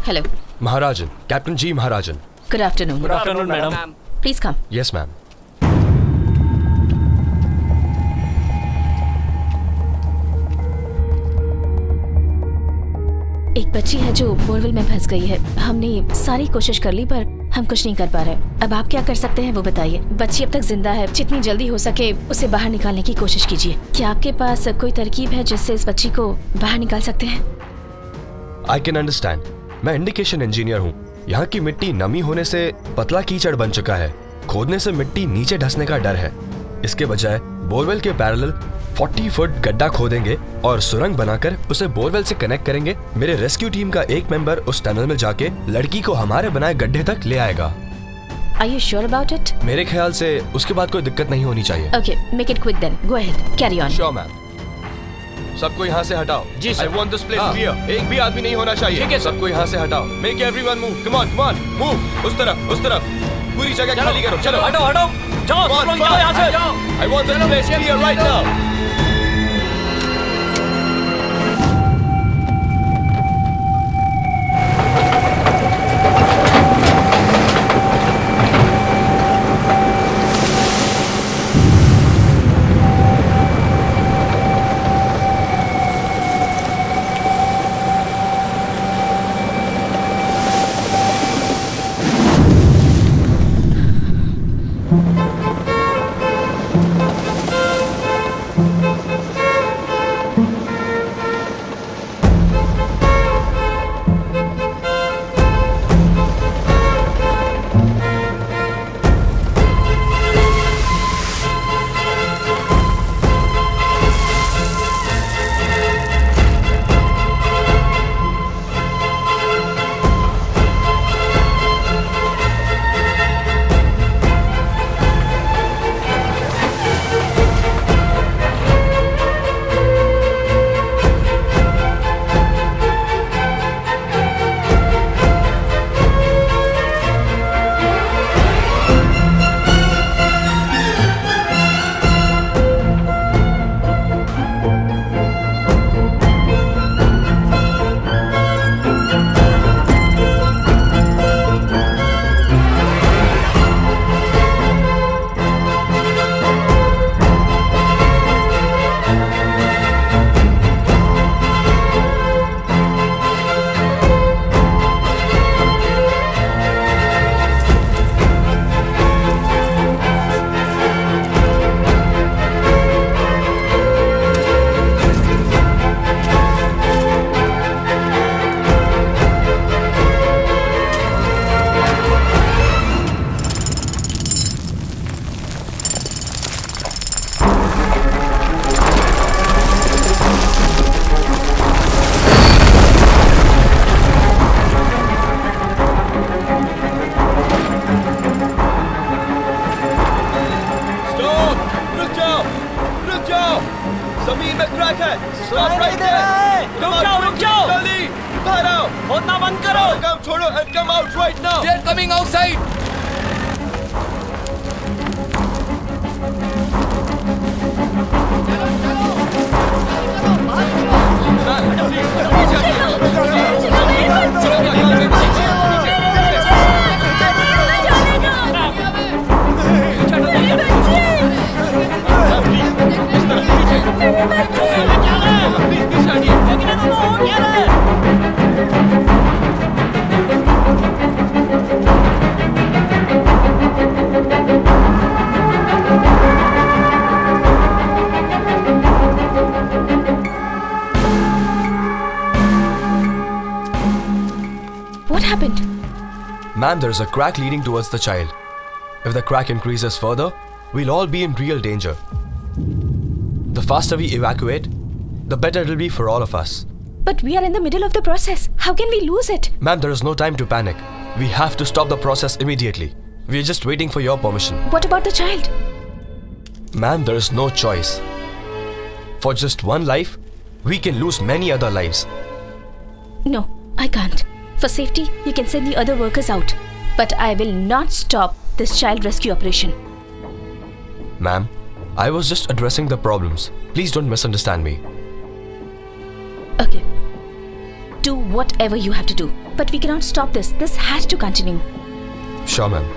Hello Maharajan, captain ji Maharajan. Good afternoon. Good afternoon madam. Please come. Yes ma'am. एक बच्ची है जो बोरवेल में फंस गई है। हमने सारी कोशिश कर ली पर हम कुछ नहीं कर पा रहे। अब आप क्या कर सकते हैं वो बताइए। बच्ची अब तक जिंदा है, जितनी जल्दी हो सके उसे बाहर निकालने की कोशिश कीजिए। क्या आपके पास कोई तरकीब है जिससे इस बच्ची को बाहर निकाल सकते हैं? I can understand. मैं इंडिकेशन इंजीनियर हूँ। यहाँ की मिट्टी नमी होने से पतला कीचड़ बन चुका है। खोदने से मिट्टी नीचे धंसने का डर है। इसके बजाय बोरवेल के पैरेलल 40 फुट गड्ढा खोदेंगे और सुरंग बनाकर उसे बोरवेल से कनेक्ट करेंगे। मेरे रेस्क्यू टीम का एक मेंबर उस टनल में जाके लड़की को हमारे बनाए गड्ढे तक ले आएगा। Are you sure about it? मेरे ख्याल से उसके बाद कोई दिक्कत नहीं होनी चाहिए। Okay, make it quick then. Go ahead. Carry on. Sure ma'am. सबको यहाँ से हटाओ। जी sir. I want this place clear. एक भी आदमी नहीं होना चाहिए। ठीक है सर। सबको यहाँ से हटाओ। Make everyone move. Come on, come on, move. उस तरफ। पूरी जगह खाली करो। चलो। हटो जाओ, Come on, जाओ यहाँ से। I want this place clear right now. जमीन में क्रैक है। Stop right there. रुक जाओ जल्दी बाहर आओ। खोदना बंद करो। काम छोड़ो and come out right now. They are coming outside. Ma'am, there is a crack leading towards the child. If the crack increases further, we'll all be in real danger. The faster we evacuate, the better it'll be for all of us. But we are in the middle of the process. How can we lose it? Ma'am, there is no time to panic. We have to stop the process immediately. We are just waiting for your permission. What about the child? Ma'am, there is no choice. For just one life, we can lose many other lives. No, I can't. For safety, you can send the other workers out. But I will not stop this child rescue operation. Ma'am, I was just addressing the problems. Please don't misunderstand me. Okay. Do whatever you have to do. But we cannot stop this. This has to continue. Sure, ma'am.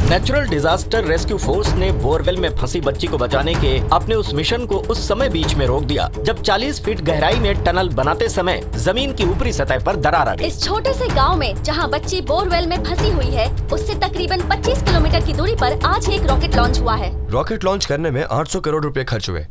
Natural disaster rescue force ने borewell में फंसी बच्ची को बचाने के अपने उस mission को उस समय बीच में रोक दिया जब 40 फीट गहराई में टनल बनाते समय जमीन की ऊपरी सतह पर दरार आ गई। इस छोटे से गांव में जहां बच्ची बोरवेल में फंसी हुई है, उससे तकरीबन 25 किलोमीटर की दूरी पर आज ही एक रॉकेट लॉन्च हुआ है। रॉकेट लॉन्च करने में 800 करोड़ रुपए खर्च हुए।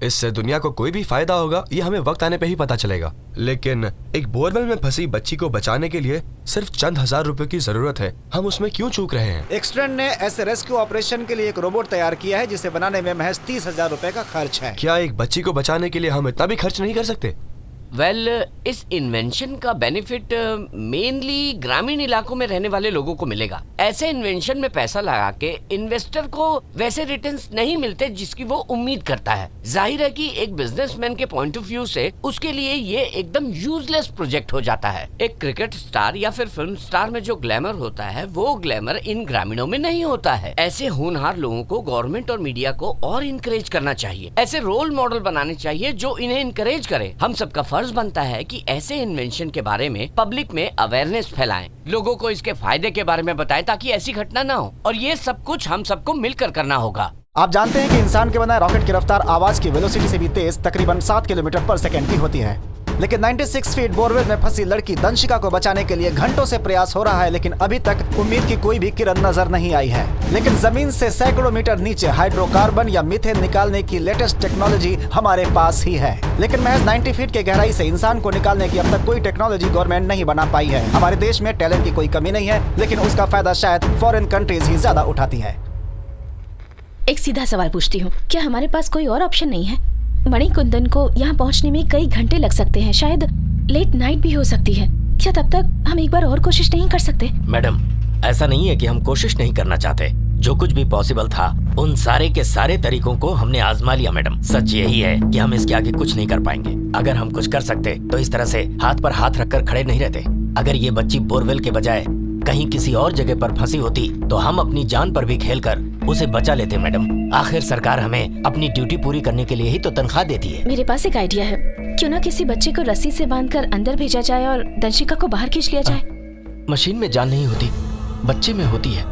इससे दुनिया को कोई भी फायदा होगा ये हमें वक्त आने पे ही पता चलेगा। लेकिन एक बोरवेल में फंसी बच्ची को बचाने के लिए सिर्फ चंद हजार रुपए की जरूरत है। हम उसमें क्यों चूक रहे हैं? एक्सट्रेंड ने ऐसे रेस्क्यू ऑपरेशन के लिए एक रोबोट तैयार किया है जिसे बनाने में महज 30,000 रुपए का खर्च है। क्या एक बच्ची को बचाने के लिए हम इतना भी खर्च नहीं कर सकते? इस इन्वेंशन का बेनिफिट मेनली ग्रामीण इलाकों में रहने वाले लोगों को मिलेगा। ऐसे इन्वेंशन में पैसा लगा के इन्वेस्टर को वैसे रिटर्न्स नहीं मिलते जिसकी वो उम्मीद करता है। जाहिर है कि एक बिजनेसमैन के पॉइंट ऑफ व्यू से उसके लिए ये एकदम यूजलेस प्रोजेक्ट हो जाता है। एक क्रिकेट स्टार या फिर फिल्म स्टार में जो ग्लैमर होता है वो ग्लैमर इन ग्रामीणों में नहीं होता है। ऐसे होनहार लोगों को गवर्नमेंट और मीडिया को और इनकरेज करना चाहिए। ऐसे रोल मॉडल बनाने चाहिए जो इन्हें इनकरेज करे। हम सबका फर्ज बनता है कि ऐसे इन्वेंशन के बारे में पब्लिक में अवेयरनेस फैलाएं, लोगों को इसके फायदे के बारे में बताएं ताकि ऐसी घटना ना हो। और ये सब कुछ हम सबको मिलकर करना होगा। आप जानते हैं कि इंसान के बनाए रॉकेट की रफ्तार आवाज की वेलोसिटी से भी तेज तकरीबन 7 किलोमीटर पर सेकंड की होती है। लेकिन 96 फीट बोरवेल में फंसी लड़की दंशिका को बचाने के लिए घंटों से प्रयास हो रहा है, लेकिन अभी तक उम्मीद की कोई भी किरण नजर नहीं आई है। लेकिन जमीन से सैकड़ों मीटर नीचे हाइड्रोकार्बन या मीथेन निकालने की लेटेस्ट टेक्नोलॉजी हमारे पास ही है। लेकिन महज 90 फीट के गहराई से इंसान को निकालने की अब तक कोई टेक्नोलॉजी गवर्नमेंट नहीं बना पाई है। हमारे देश में टैलेंट की कोई कमी नहीं है, लेकिन उसका फायदा शायद फॉरेन कंट्रीज ही ज्यादा उठाती है। एक सीधा सवाल पूछती हूँ, क्या हमारे पास कोई और ऑप्शन नहीं है? मणिकुंदन को यहाँ पहुँचने में कई घंटे लग सकते हैं, शायद लेट नाइट भी हो सकती है। क्या तब तक हम एक बार और कोशिश नहीं कर सकते? मैडम, ऐसा नहीं है कि हम कोशिश नहीं करना चाहते। जो कुछ भी पॉसिबल था उन सारे के सारे तरीकों को हमने आजमा लिया मैडम। सच यही है कि हम इसके आगे कुछ नहीं कर पाएंगे। अगर हम कुछ कर सकते तो इस तरह से हाथ पर हाथ रखकर खड़े नहीं रहते। अगर ये बच्ची बोरवेल के बजाय कहीं किसी और जगह पर फंसी होती तो हम अपनी जान पर भी खेलकर उसे बचा लेते मैडम। आखिर सरकार हमें अपनी ड्यूटी पूरी करने के लिए ही तो तनख्वाह देती है। मेरे पास एक आइडिया है, क्यों ना किसी बच्चे को रस्सी से बांधकर अंदर भेजा जाए और दंशिका को बाहर खींच लिया जाए। मशीन में जान नहीं होती, बच्चे में होती है।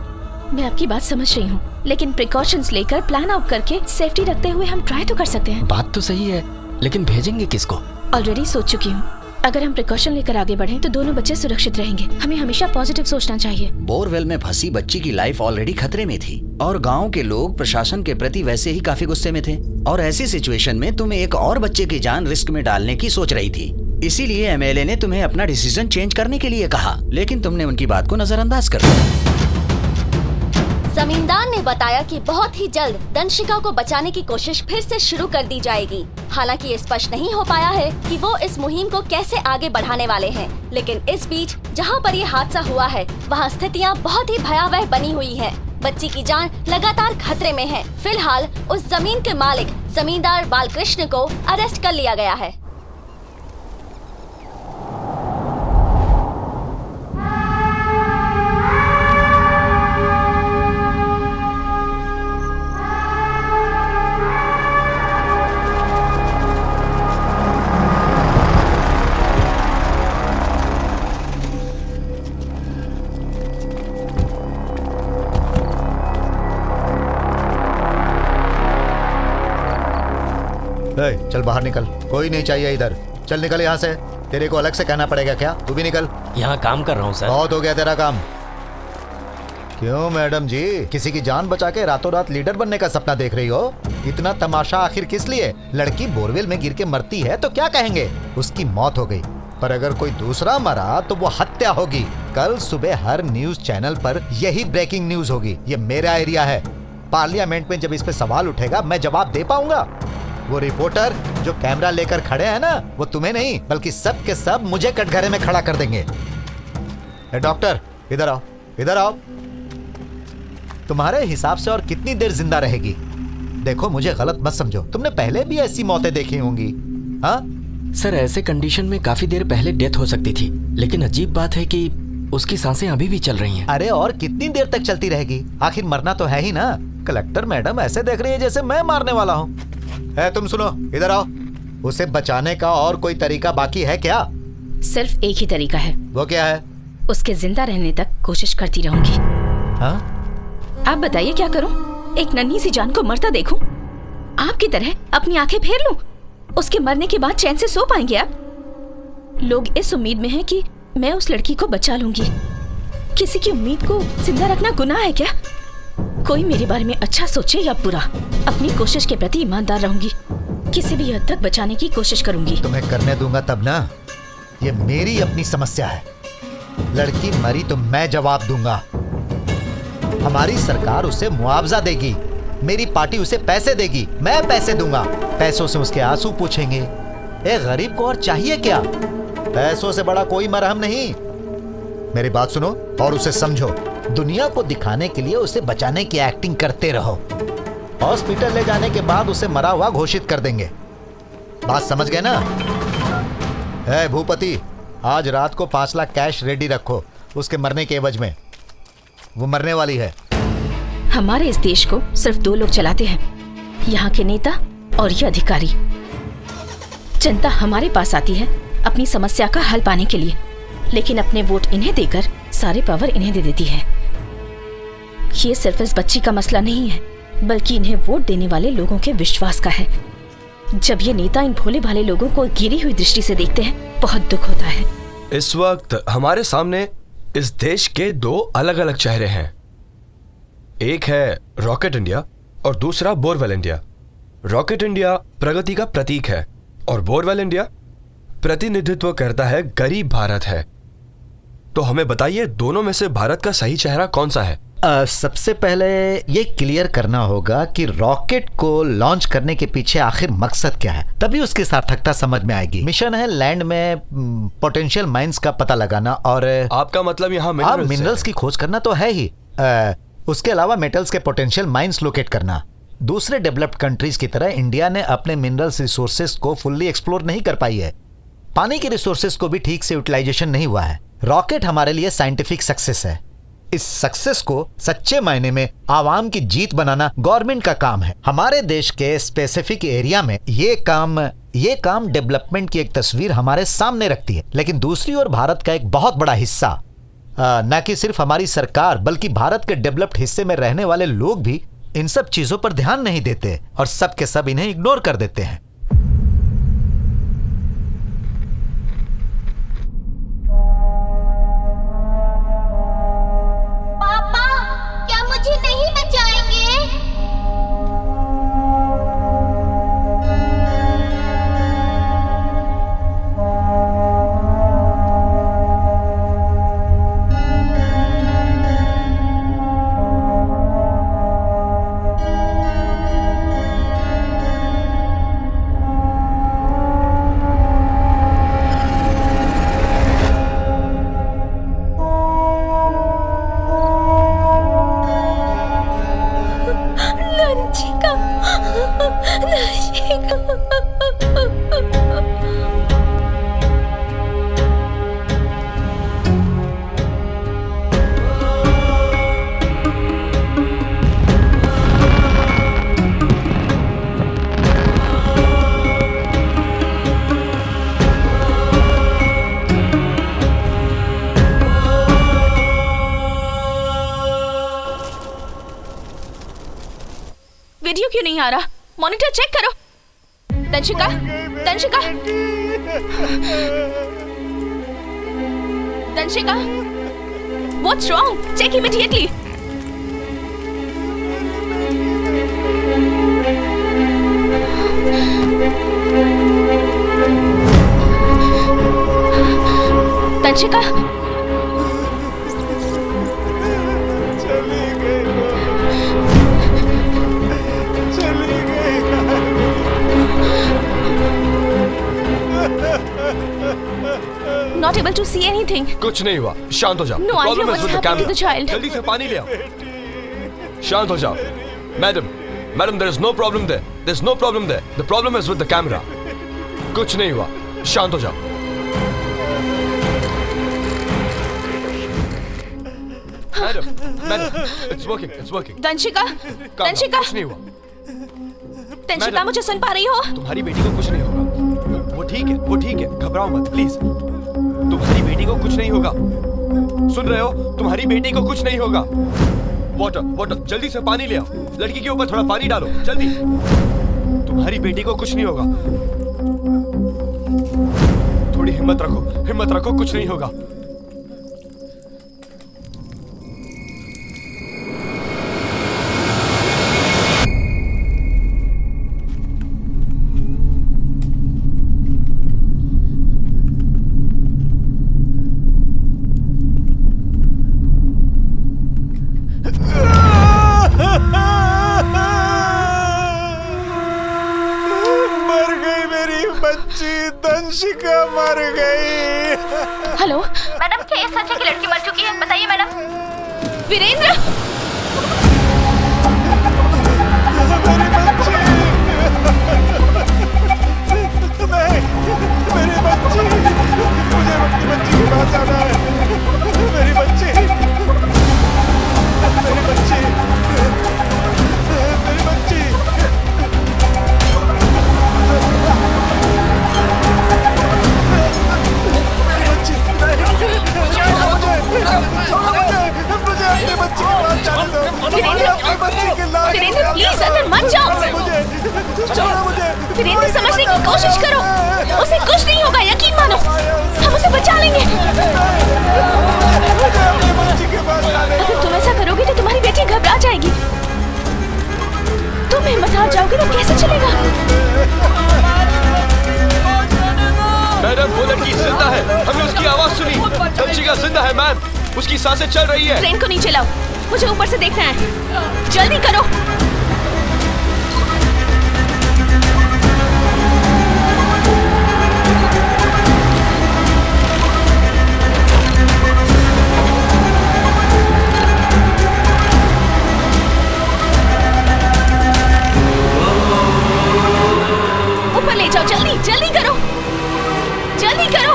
मैं आपकी बात समझ रही हूँ, लेकिन प्रिकॉशंस लेकर प्लान आउट करके सेफ्टी रखते हुए हम ट्राई तो कर सकते हैं। बात तो सही है, लेकिन भेजेंगे किसको? ऑलरेडी सोच चुकी हूँ। अगर हम प्रिकॉशन लेकर आगे बढ़ें तो दोनों बच्चे सुरक्षित रहेंगे। हमें हमेशा पॉजिटिव सोचना चाहिए। बोरवेल में फंसी बच्ची की लाइफ ऑलरेडी खतरे में थी और गांव के लोग प्रशासन के प्रति वैसे ही काफी गुस्से में थे, और ऐसी सिचुएशन में तुम्हें एक और बच्चे की जान रिस्क में डालने की सोच रही थी। इसीलिए एमएलए ने तुम्हें अपना डिसीजन चेंज करने के लिए कहा, लेकिन तुमने उनकी बात को नजरअंदाज कर दिया। जमींदार ने बताया कि बहुत ही जल्द दंशिका को बचाने की कोशिश फिर से शुरू कर दी जाएगी। हालांकि ये स्पष्ट नहीं हो पाया है कि वो इस मुहिम को कैसे आगे बढ़ाने वाले हैं, लेकिन इस बीच जहां पर ये हादसा हुआ है वहां स्थितियां बहुत ही भयावह बनी हुई हैं। बच्ची की जान लगातार खतरे में है। फिलहाल उस जमीन के मालिक जमींदार बालकृष्ण को अरेस्ट कर लिया गया है। चल बाहर निकल, कोई नहीं चाहिए इधर। चल निकल यहाँ से। तेरे को अलग से कहना पड़ेगा क्या? तू भी निकल। यहाँ काम कर रहा हूँ सर। बहुत हो गया तेरा काम। क्यों मैडम जी, किसी की जान बचा के रातों रात लीडर बनने का सपना देख रही हो? इतना तमाशा आखिर किस लिए? लड़की बोरवेल में गिर के मरती है तो क्या कहेंगे? उसकी मौत हो गई, पर अगर कोई दूसरा मरा तो वो हत्या होगी। कल सुबह हर न्यूज चैनल पर यही ब्रेकिंग न्यूज होगी। ये मेरा एरिया है। पार्लियामेंट में जब इस पे सवाल उठेगा मैं जवाब दे पाऊंगा? वो रिपोर्टर जो कैमरा लेकर खड़े हैं ना, वो तुम्हें नहीं बल्कि सब के सब मुझे कटघरे में खड़ा कर देंगे। डॉक्टर इधर आओ, इधर आओ। तुम्हारे हिसाब से और कितनी देर जिंदा रहेगी? देखो मुझे गलत मत समझो, तुमने पहले भी ऐसी मौतें देखी होंगी। हाँ सर, ऐसे कंडीशन में काफी देर पहले डेथ हो सकती थी, लेकिन अजीब बात है कि उसकी सांसें अभी भी चल रही हैं। अरे और कितनी देर तक चलती रहेगी? आखिर मरना तो है ही ना। कलेक्टर मैडम ऐसे देख रही है जैसे मैं मारने वाला हूँ। तुम सुनो, इधर आओ। उसे बचाने का और कोई तरीका बाकी है क्या? सिर्फ एक ही तरीका है। वो क्या है? उसके जिंदा रहने तक कोशिश करती रहूंगी। हाँ? आप बताइए क्या करूं? एक नन्ही सी जान को मरता देखूं? आपकी तरह अपनी आंखें फेर लूं? उसके मरने के बाद चैन से सो पाएंगे आप? लोग इस उम्मीद में हैं कि मैं उस लड़की को बचा लूंगी। किसी की उम्मीद को जिंदा रखना गुनाह है क्या? कोई मेरे बारे में अच्छा सोचे या बुरा, अपनी कोशिश के प्रति ईमानदार रहूंगी। किसी भी हद तक बचाने की कोशिश करूंगी। तुम्हें करने दूंगा तब ना। ये मेरी अपनी समस्या है। लड़की मरी तो मैं जवाब दूंगा। हमारी सरकार उसे मुआवजा देगी, मेरी पार्टी उसे पैसे देगी, मैं पैसे दूंगा। पैसों से उसके आंसू पूछेंगे। एक गरीब को और चाहिए क्या? पैसों से बड़ा कोई मरहम नहीं। मेरी बात सुनो और उसे समझो। दुनिया को दिखाने के लिए उसे बचाने की एक्टिंग करते रहो। हॉस्पिटल ले जाने के बाद उसे मरा हुआ घोषित कर देंगे। बात समझ गए ना? भूपति, आज रात को 5 लाख कैश रेडी रखो उसके मरने के एवज में। वो मरने वाली है। हमारे इस देश को सिर्फ 2 लोग चलाते हैं, यहाँ के नेता और ये अधिकारी। जनता हमारे पास आती है अपनी समस्या का हल पाने के लिए, लेकिन अपने वोट इन्हें देकर सारे पावर इन्हें दे देती है। ये सिर्फ इस बच्ची का मसला नहीं है, बल्कि इन्हें वोट देने वाले लोगों के विश्वास का है। जब ये नेता इन भोले भाले लोगों को गिरी हुई दृष्टि से देखते हैं, बहुत दुख होता है। इस वक्त हमारे सामने इस देश के 2 अलग अलग चेहरे हैं। एक है रॉकेट इंडिया और दूसरा बोरवेल इंडिया। रॉकेट इंडिया प्रगति का प्रतीक है और बोरवेल इंडिया प्रतिनिधित्व करता है गरीब भारत है। तो हमें बताइए, दोनों में से भारत का सही चेहरा कौन सा है? सबसे पहले ये क्लियर करना होगा कि रॉकेट को लॉन्च करने के पीछे आखिर मकसद क्या है, तभी उसकी सार्थकता समझ में आएगी। मिशन है लैंड में पोटेंशियल माइंस का पता लगाना और आपका मतलब यहाँ मिनरल्स की खोज करना तो है ही। उसके अलावा मेटल्स के पोटेंशियल माइंस लोकेट करना। दूसरे डेवलप्ड कंट्रीज की तरह इंडिया ने अपने मिनरल्स रिसोर्सेज को फुल्ली एक्सप्लोर नहीं कर पाई है। पानी के रिसोर्सेज को भी ठीक से यूटिलाइजेशन नहीं हुआ है। रॉकेट हमारे लिए साइंटिफिक सक्सेस है। इस सक्सेस को सच्चे मायने में आवाम की जीत बनाना गवर्नमेंट का काम है। हमारे देश के स्पेसिफिक एरिया में ये काम डेवलपमेंट की एक तस्वीर हमारे सामने रखती है। लेकिन दूसरी ओर भारत का एक बहुत बड़ा हिस्सा, न कि सिर्फ हमारी सरकार बल्कि भारत के डेवलप्ड हिस्से में रहने वाले लोग भी इन सब चीजों पर ध्यान नहीं देते और सब के सब इन्हें इग्नोर कर देते हैं। क्यों नहीं आ रहा? मॉनिटर चेक करो। Tanshika, Tanshika, Tanshika, what's wrong? Check immediately. Tanshika, Not able to see anything. कुछ नहीं हुआ, शांत हो जाओ। No idea what's happening to the child. जल्दी से पानी ले आओ। शांत हो जाओ। Madam, there is no problem there. There's no problem there. The problem is with the camera. कुछ नहीं हुआ, शांत हो जाओ। Madam, it's working. तंशिका, तंशिका, कुछ नहीं हुआ। तंशिका, मुझे सुन पा रही हो? तुम्हारी बेटी को कुछ नहीं होगा। वो ठीक है, घबराओ मत प्लीज। तुम्हारी बेटी को कुछ नहीं होगा। सुन रहे हो? तुम्हारी बेटी को कुछ नहीं होगा। वाटर, जल्दी से पानी ले आओ। लड़की के ऊपर थोड़ा पानी डालो, जल्दी। तुम्हारी बेटी को कुछ नहीं होगा। थोड़ी हिम्मत रखो, कुछ नहीं होगा। तंशिका मर गई। हेलो मैडम, क्या ये सच है कि लड़की मर चुकी है? बताइए मैडम। वीरेंद्र, मेरी बच्ची, नहीं, मेरी बच्ची, मुझे अपनी बच्ची के पास जाना है। मेरी बच्ची, मेरी बच्ची, मेरी बच्ची। वीरेंद्र, प्लीज अंदर मत जाओ। वीरेंद्र, समझने की कोशिश करो। उसे कुछ नहीं होगा, यकीन मानो। हम उसे बचा लेंगे। अगर तुम ऐसा करोगे तो तुम्हारी बेटी घबरा जाएगी। तुम हिम्मत हार जाओगे तो कैसे चलेगा? मैडम, वो लड़की जिंदा है। हमने उसकी आवाज सुनी। तंशिका जिंदा है मैम। उसकी सांसें चल रही है। ट्रेन को नीचे लाओ, मुझे ऊपर से देखना है। जल्दी करो। ऊपर ले जाओ, जल्दी जल्दी करो, जल्दी करो।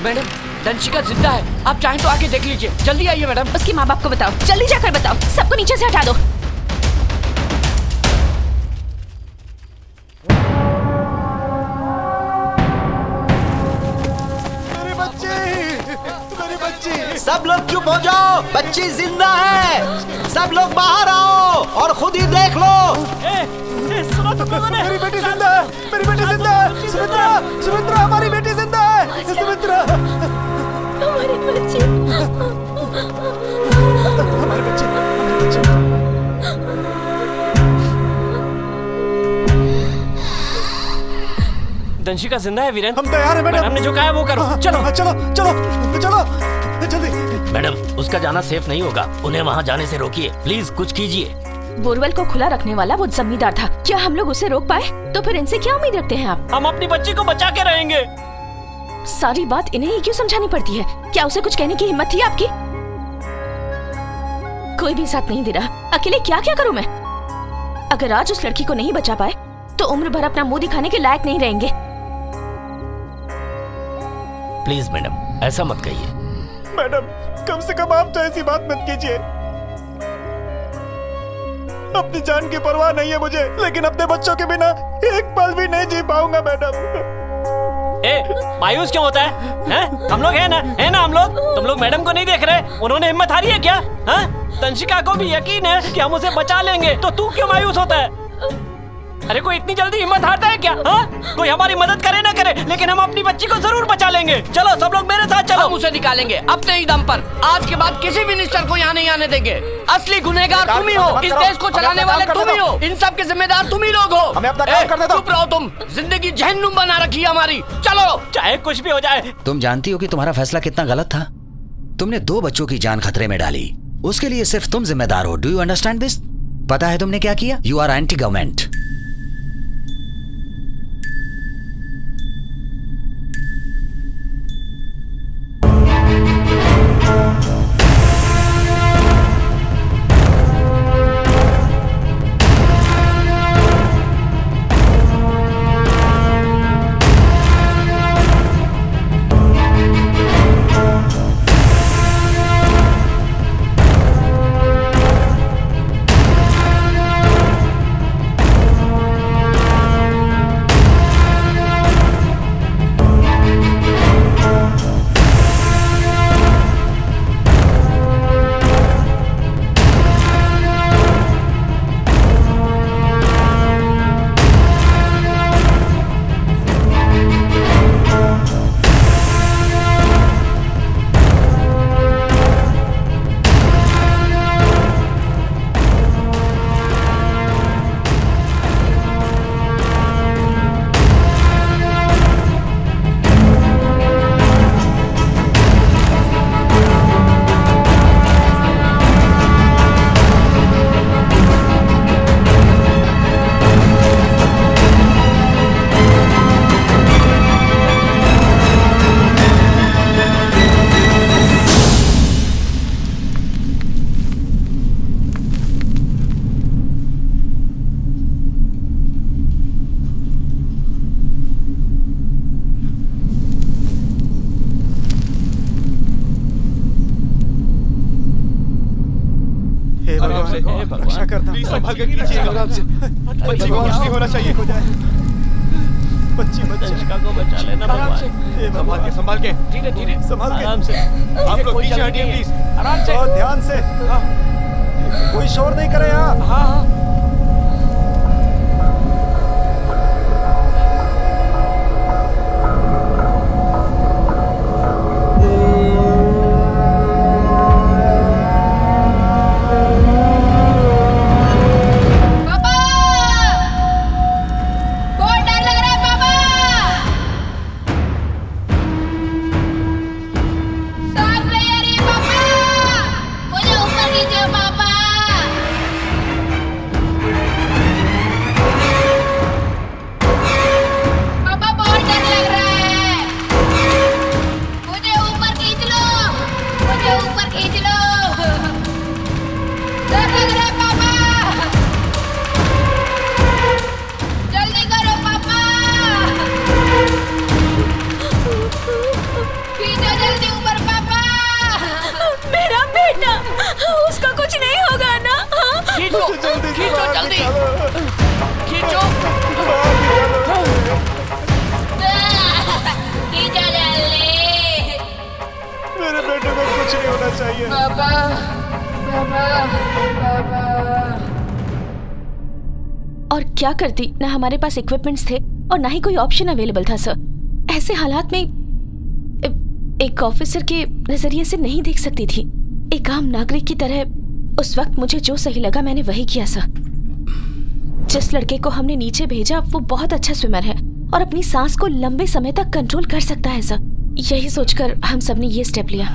मैडम, तंशिका जिंदा है। आप चाहें तो आके देख लीजिए। जल्दी आइए मैडम। उसके माँ बाप को बताओ, जल्दी जाकर बताओ। सबको नीचे से हटा दो। सब लोग चुप हो जाओ, बच्ची जिंदा है। सब लोग बाहर आओ और खुद ही देख लो। सुनो तो कौन है? मेरी बेटी जिंदा है, मेरी बेटी जिंदा है। सुमित्रा, सुमित्रा, हमारी बेटी जिंदा है। सुमित्रा, हमारी बच्ची, हमारी बच्ची। तंशिका जिंदा है वीरेंद्र। हम तैयार हैं मैडम। मैडम ने जो कहा है वो करो। चलो चलो चलो चलो जल्दी। मैडम, उसका जाना सेफ नहीं होगा। उन्हें वहाँ जाने से रोकिए प्लीज। कुछ कीजिए। बोरवेल को खुला रखने वाला वो जमींदार था। क्या हम लोग उसे रोक पाए? तो फिर इनसे क्या उम्मीद रखते हैं आप? हम अपनी बच्ची को बचा के रहेंगे। सारी बात इन्हें ही क्यों समझानी पड़ती है? क्या उसे कुछ कहने की हिम्मत थी आपकी? कोई भी साथ नहीं दे रहा। अकेले क्या क्या करूं मैं? अगर आज उस लड़की को नहीं बचा पाए तो उम्र भर अपना मुंह दिखाने के लायक नहीं रहेंगे। प्लीज मैडम, ऐसा मत कहिए। मैडम, कम से कम आप तो ऐसी बात मत कीजिए। अपनी जान की परवाह नहीं है मुझे, लेकिन अपने बच्चों के बिना एक पल भी नहीं जी पाऊंगा मैडम। मायूस क्यों होता है? हम लोग है ना हम लोग। तुम लोग मैडम को नहीं देख रहे? उन्होंने हिम्मत हारी है क्या? तंशिका को भी यकीन है कि हम उसे बचा लेंगे, तो तू क्यों मायूस होता है? अरे कोई इतनी जल्दी हिम्मत हारता है क्या? कोई हमारी मदद करे ना करे, लेकिन हम अपनी बच्ची को जरूर बचा लेंगे। चलो सब लोग मेरे साथ चलो। हम उसे निकालेंगे अपने ही दम पर। आज के बाद किसी मिनिस्टर को यहाँ नहीं आने देंगे। असली गुनहगार तुम ही हो, इस देश को चलाने वाले तुम ही हो, इन सब के जिम्मेदार तुम ही लोग हो। हमें अपना काम करने दो। चुप रहो तुम, जिंदगी जहन्नुम बना रखी है हमारी। चलो चाहे कुछ भी हो जाए। तुम जानती हो कि तुम्हारा फैसला कितना गलत था? तुमने 2 बच्चों की जान खतरे में डाली, उसके लिए सिर्फ तुम जिम्मेदार हो। Do you understand this? पता है तुमने क्या किया? You are anti government. रक्षा करता हूं। संभाल के कीजिए आराम से। बच्ची को कुछ नहीं होना चाहिए। बच्ची को बचा लेना भगवान। संभाल के धीरे धीरे संभाल के आराम से। आप लोग पीछे हटिए प्लीज, आराम से। और ध्यान से। कोई शोर नहीं करे यहाँ। हाँ। और क्या करती? ना हमारे पास इक्विपमेंट्स थे और ना ही कोई ऑप्शन अवेलेबल था सर। ऐसे हालात में एक ऑफिसर के नजरिए से नहीं देख सकती थी। एक आम नागरिक की तरह उस वक्त मुझे जो सही लगा मैंने वही किया सर। जिस लड़के को हमने नीचे भेजा वो बहुत अच्छा स्विमर है और अपनी सांस को लंबे समय तक कंट्रोल कर सकता है सर। यही सोचकर हम सबने ये स्टेप लिया।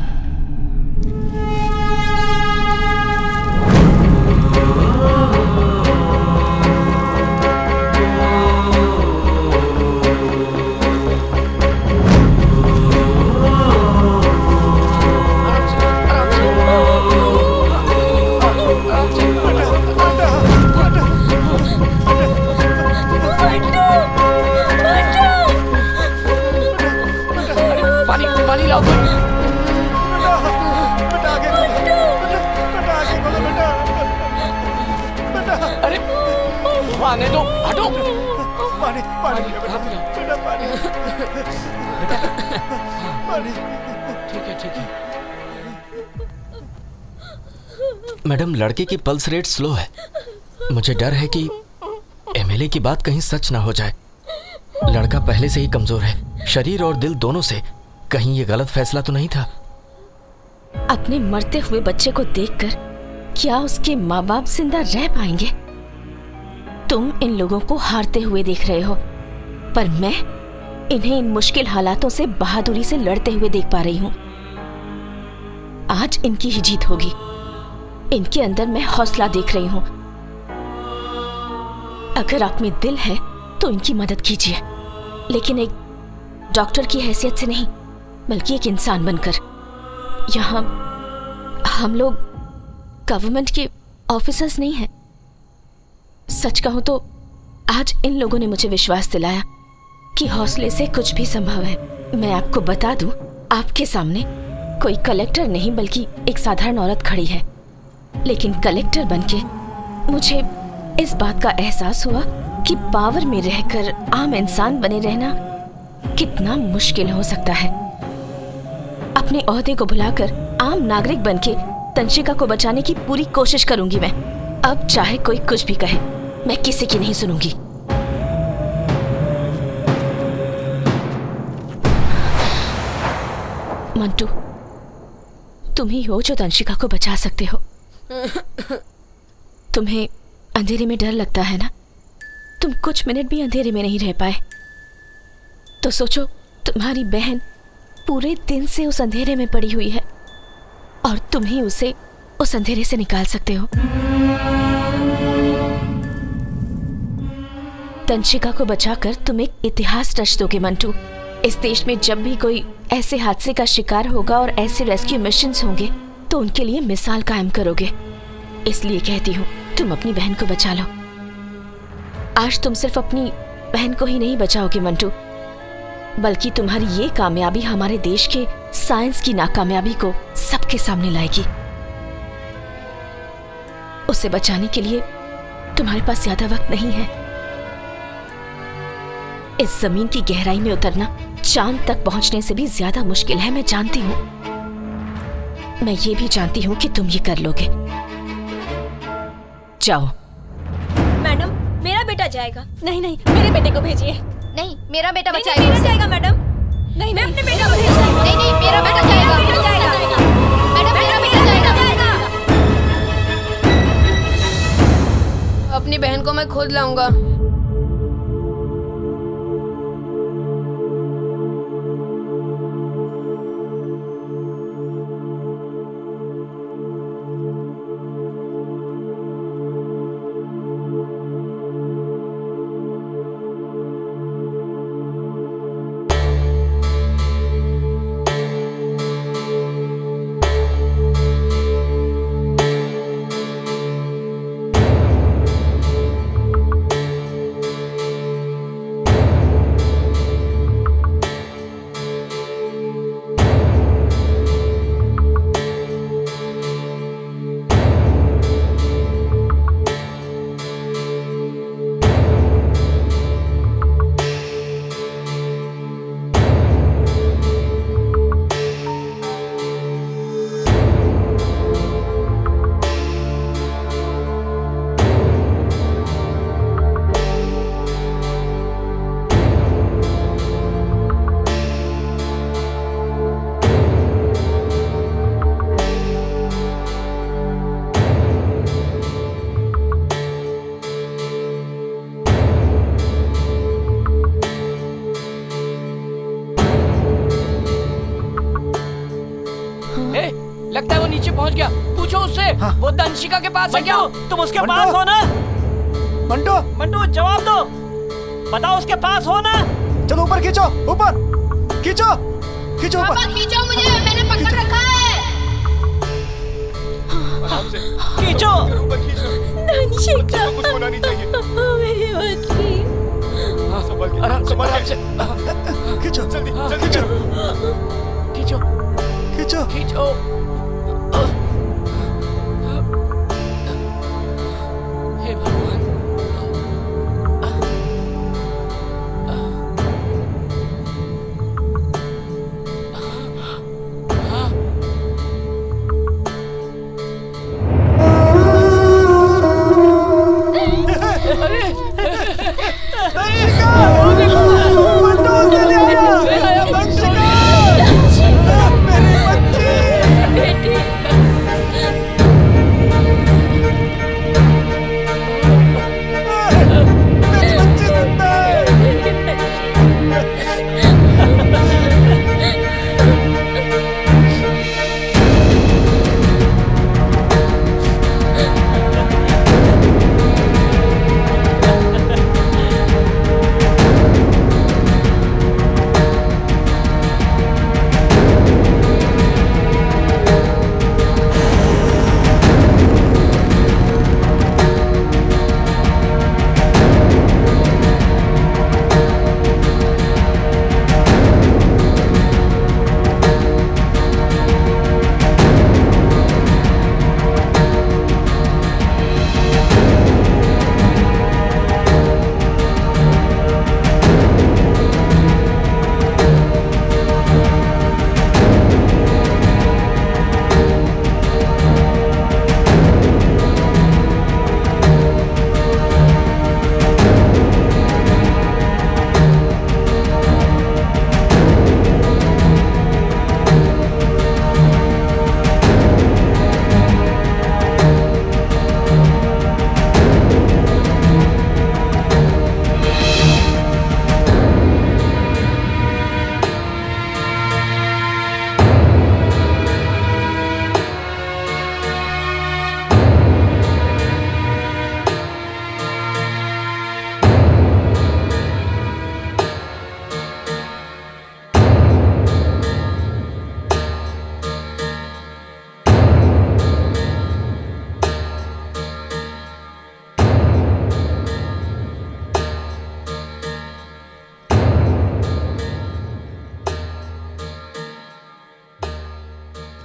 पानी लाओ। बेटा आगे खोलो, बेटा आगे खोलो, बेटा आने दो, हटो। पानी पानी बेटा, पानी पानी। ठीक है, ठीक है। मैडम, लड़के की पल्स रेट स्लो है। मुझे डर है कि एमएलए की बात कहीं सच ना हो जाए। लड़का पहले से ही कमजोर है, शरीर और दिल दोनों से। कहीं ये गलत फैसला तो नहीं था? अपने मरते हुए बच्चे को देखकर क्या उसके माँ बाप जिंदा रह पाएंगे? तुम इन लोगों को हारते हुए देख रहे हो, पर मैं इन्हें इन मुश्किल हालातों से बहादुरी से लड़ते हुए देख पा रही हूँ। आज इनकी ही जीत होगी। इनके अंदर मैं हौसला देख रही हूँ। अगर आप में दिल है तो इनकी मदद कीजिए, लेकिन एक डॉक्टर की हैसियत से नहीं, बल्कि एक इंसान बनकर। यहाँ हम लोग गवर्नमेंट के ऑफिसर्स नहीं हैं। सच कहूं तो आज इन लोगों ने मुझे विश्वास दिलाया कि हौसले से कुछ भी संभव है। मैं आपको बता दूं, आपके सामने कोई कलेक्टर नहीं बल्कि एक साधारण औरत खड़ी है, लेकिन कलेक्टर बनके मुझे इस बात का एहसास हुआ कि पावर में रहकर आम इंसान बने रहना कितना मुश्किल हो सकता है। अपने ओहदे को भुलाकर आम नागरिक बनके तंशिका को बचाने की पूरी कोशिश करूंगी मैं। अब चाहे कोई कुछ भी कहे, मैं किसी की नहीं सुनूंगी। मंटू, तुम ही हो जो तंशिका को बचा सकते हो। तुम्हें अंधेरे में डर लगता है ना? तुम कुछ मिनट भी अंधेरे में नहीं रह पाए, तो सोचो तुम्हारी बहन पूरे दिन से उस अंधेरे में पड़ी हुई है और तुम ही उसे उस अंधेरे से निकाल सकते हो। तंशिका को बचाकर तुम एक इतिहास रच दोगे मंटू। इस देश में जब भी कोई ऐसे हादसे का शिकार होगा और ऐसे रेस्क्यू मिशंस होंगे तो उनके लिए मिसाल कायम करोगे। इसलिए कहती हूँ, तुम अपनी बहन को बचा लो। आज तुम सिर्फ अपनी बहन को ही नहीं बचाओगे मंटू, बल्कि तुम्हारी ये कामयाबी हमारे देश के साइंस की नाकामयाबी को सबके सामने लाएगी। उसे बचाने के लिए तुम्हारे पास ज्यादा वक्त नहीं है। इस जमीन की गहराई में उतरना चांद तक पहुंचने से भी ज्यादा मुश्किल है, मैं जानती हूँ। मैं ये भी जानती हूँ कि तुम ये कर लोगे। जाओ। मैडम, मेरा बेटा जाएगा। नहीं नहीं, मेरे बेटे को भेजिए। नहीं, मेरा बेटा नहीं, बचाएगा। मेरा जाएगा मैडम। नहीं, मैं अपने बेटा को भेजूंगा। नहीं नहीं, मेरा बेटा जाएगा। मैडम, मेरा बेटा जाएगा। अपनी बहन को मैं खुद लाऊंगा। लगता है वो नीचे पहुंच गया। पूछो उससे। हाँ। वो तंशिका के पास है क्या? तुम उसके पास हो ना? मंटू, मंटू जवाब दो, बताओ उसके पास हो ना? चलो ऊपर खींचो, ऊपर खींचो, खींचो ऊपर। पापा खींचो मुझे, मैंने पकड़ रखा है। खींचो। तंशिका, कुछ होना नहीं चाहिए। मेरी बच्ची। आराम से खींचो, जल्दी जल्दी खींचो, खींचो खींचो, खींचो। हे भगवान।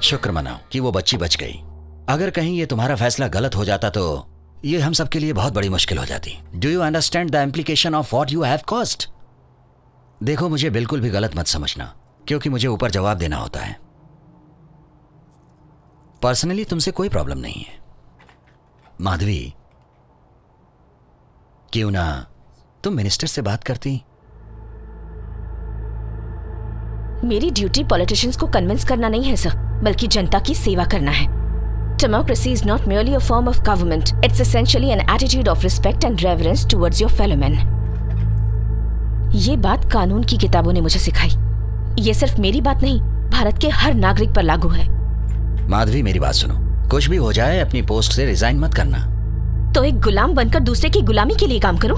शुक्र मनाओ कि वो बच्ची बच गई। अगर कहीं ये तुम्हारा फैसला गलत हो जाता तो ये हम सबके लिए बहुत बड़ी मुश्किल हो जाती। Do you understand the implication of what you have cost? देखो, मुझे बिल्कुल भी गलत मत समझना, क्योंकि मुझे ऊपर जवाब देना होता है। पर्सनली तुमसे कोई प्रॉब्लम नहीं है। माधवी, क्यों ना तुम मिनिस्टर से बात करती? मेरी ड्यूटी पॉलिटिशियंस को कन्विंस करना नहीं है सर, बल्कि जनता की सेवा करना है। Democracy is not merely a form of government. It's essentially an attitude of respect and reverence towards your fellow men. ये बात कानून की किताबों ने मुझे सिखाई। ये सिर्फ मेरी बात नहीं, भारत के हर नागरिक पर लागू है। माधवी, मेरी बात सुनो। कुछ भी हो जाए, अपनी पोस्ट से रिजाइन मत करना। तो एक गुलाम बनकर दूसरे की गुलामी के लिए काम करो?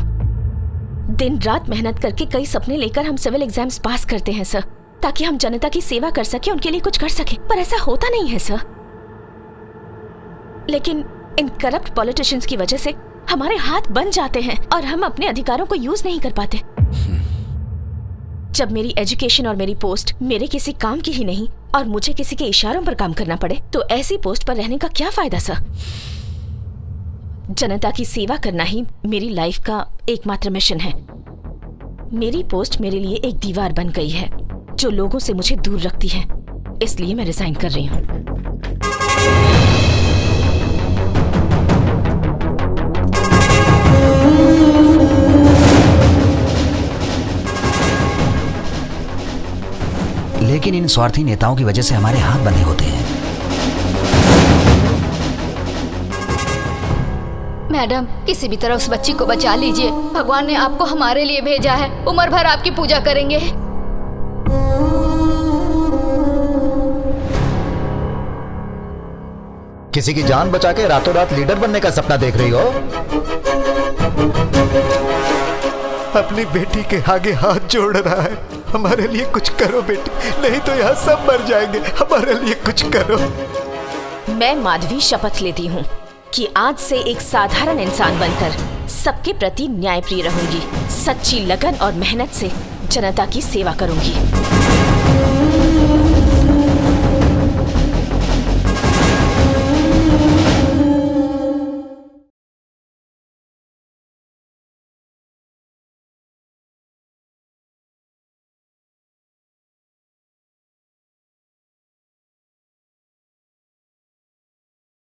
दिन रात मेहनत करके कई सपने लेकर हम सिविल एग्जाम्स पास करते हैं सर, ताकि हम जनता की सेवा कर सके, उनके लिए कुछ कर सके, पर ऐसा होता नहीं है सर। लेकिन इन करप्ट पॉलिटिशियंस की वजह से हमारे हाथ बन जाते हैं और हम अपने अधिकारों को यूज नहीं कर पाते। जब मेरी एजुकेशन और मेरी पोस्ट मेरे किसी काम की ही नहीं और मुझे किसी के इशारों पर काम करना पड़े, तो ऐसी पोस्ट पर रहने का क्या फायदा सर? जनता की सेवा करना ही मेरी लाइफ का एकमात्र मिशन है। मेरी पोस्ट मेरे लिए एक दीवार बन गई है जो लोगों से मुझे दूर रखती है, इसलिए मैं रिजाइन कर रही हूँ। लेकिन इन स्वार्थी नेताओं की वजह से हमारे हाथ बंधे होते हैं। मैडम, किसी भी तरह उस बच्ची को बचा लीजिए। भगवान ने आपको हमारे लिए भेजा है, उम्र भर आपकी पूजा करेंगे। किसी की जान बचा के रातों रात लीडर बनने का सपना देख रही हो? अपनी बेटी के आगे हाथ जोड़ रहा है। हमारे लिए कुछ करो बेटी, नहीं तो यहाँ सब मर जाएंगे। हमारे लिए कुछ करो। मैं माधवी शपथ लेती हूँ कि आज से एक साधारण इंसान बनकर सबके प्रति न्यायप्रिय रहूंगी, सच्ची लगन और मेहनत से जनता की सेवा करूंगी।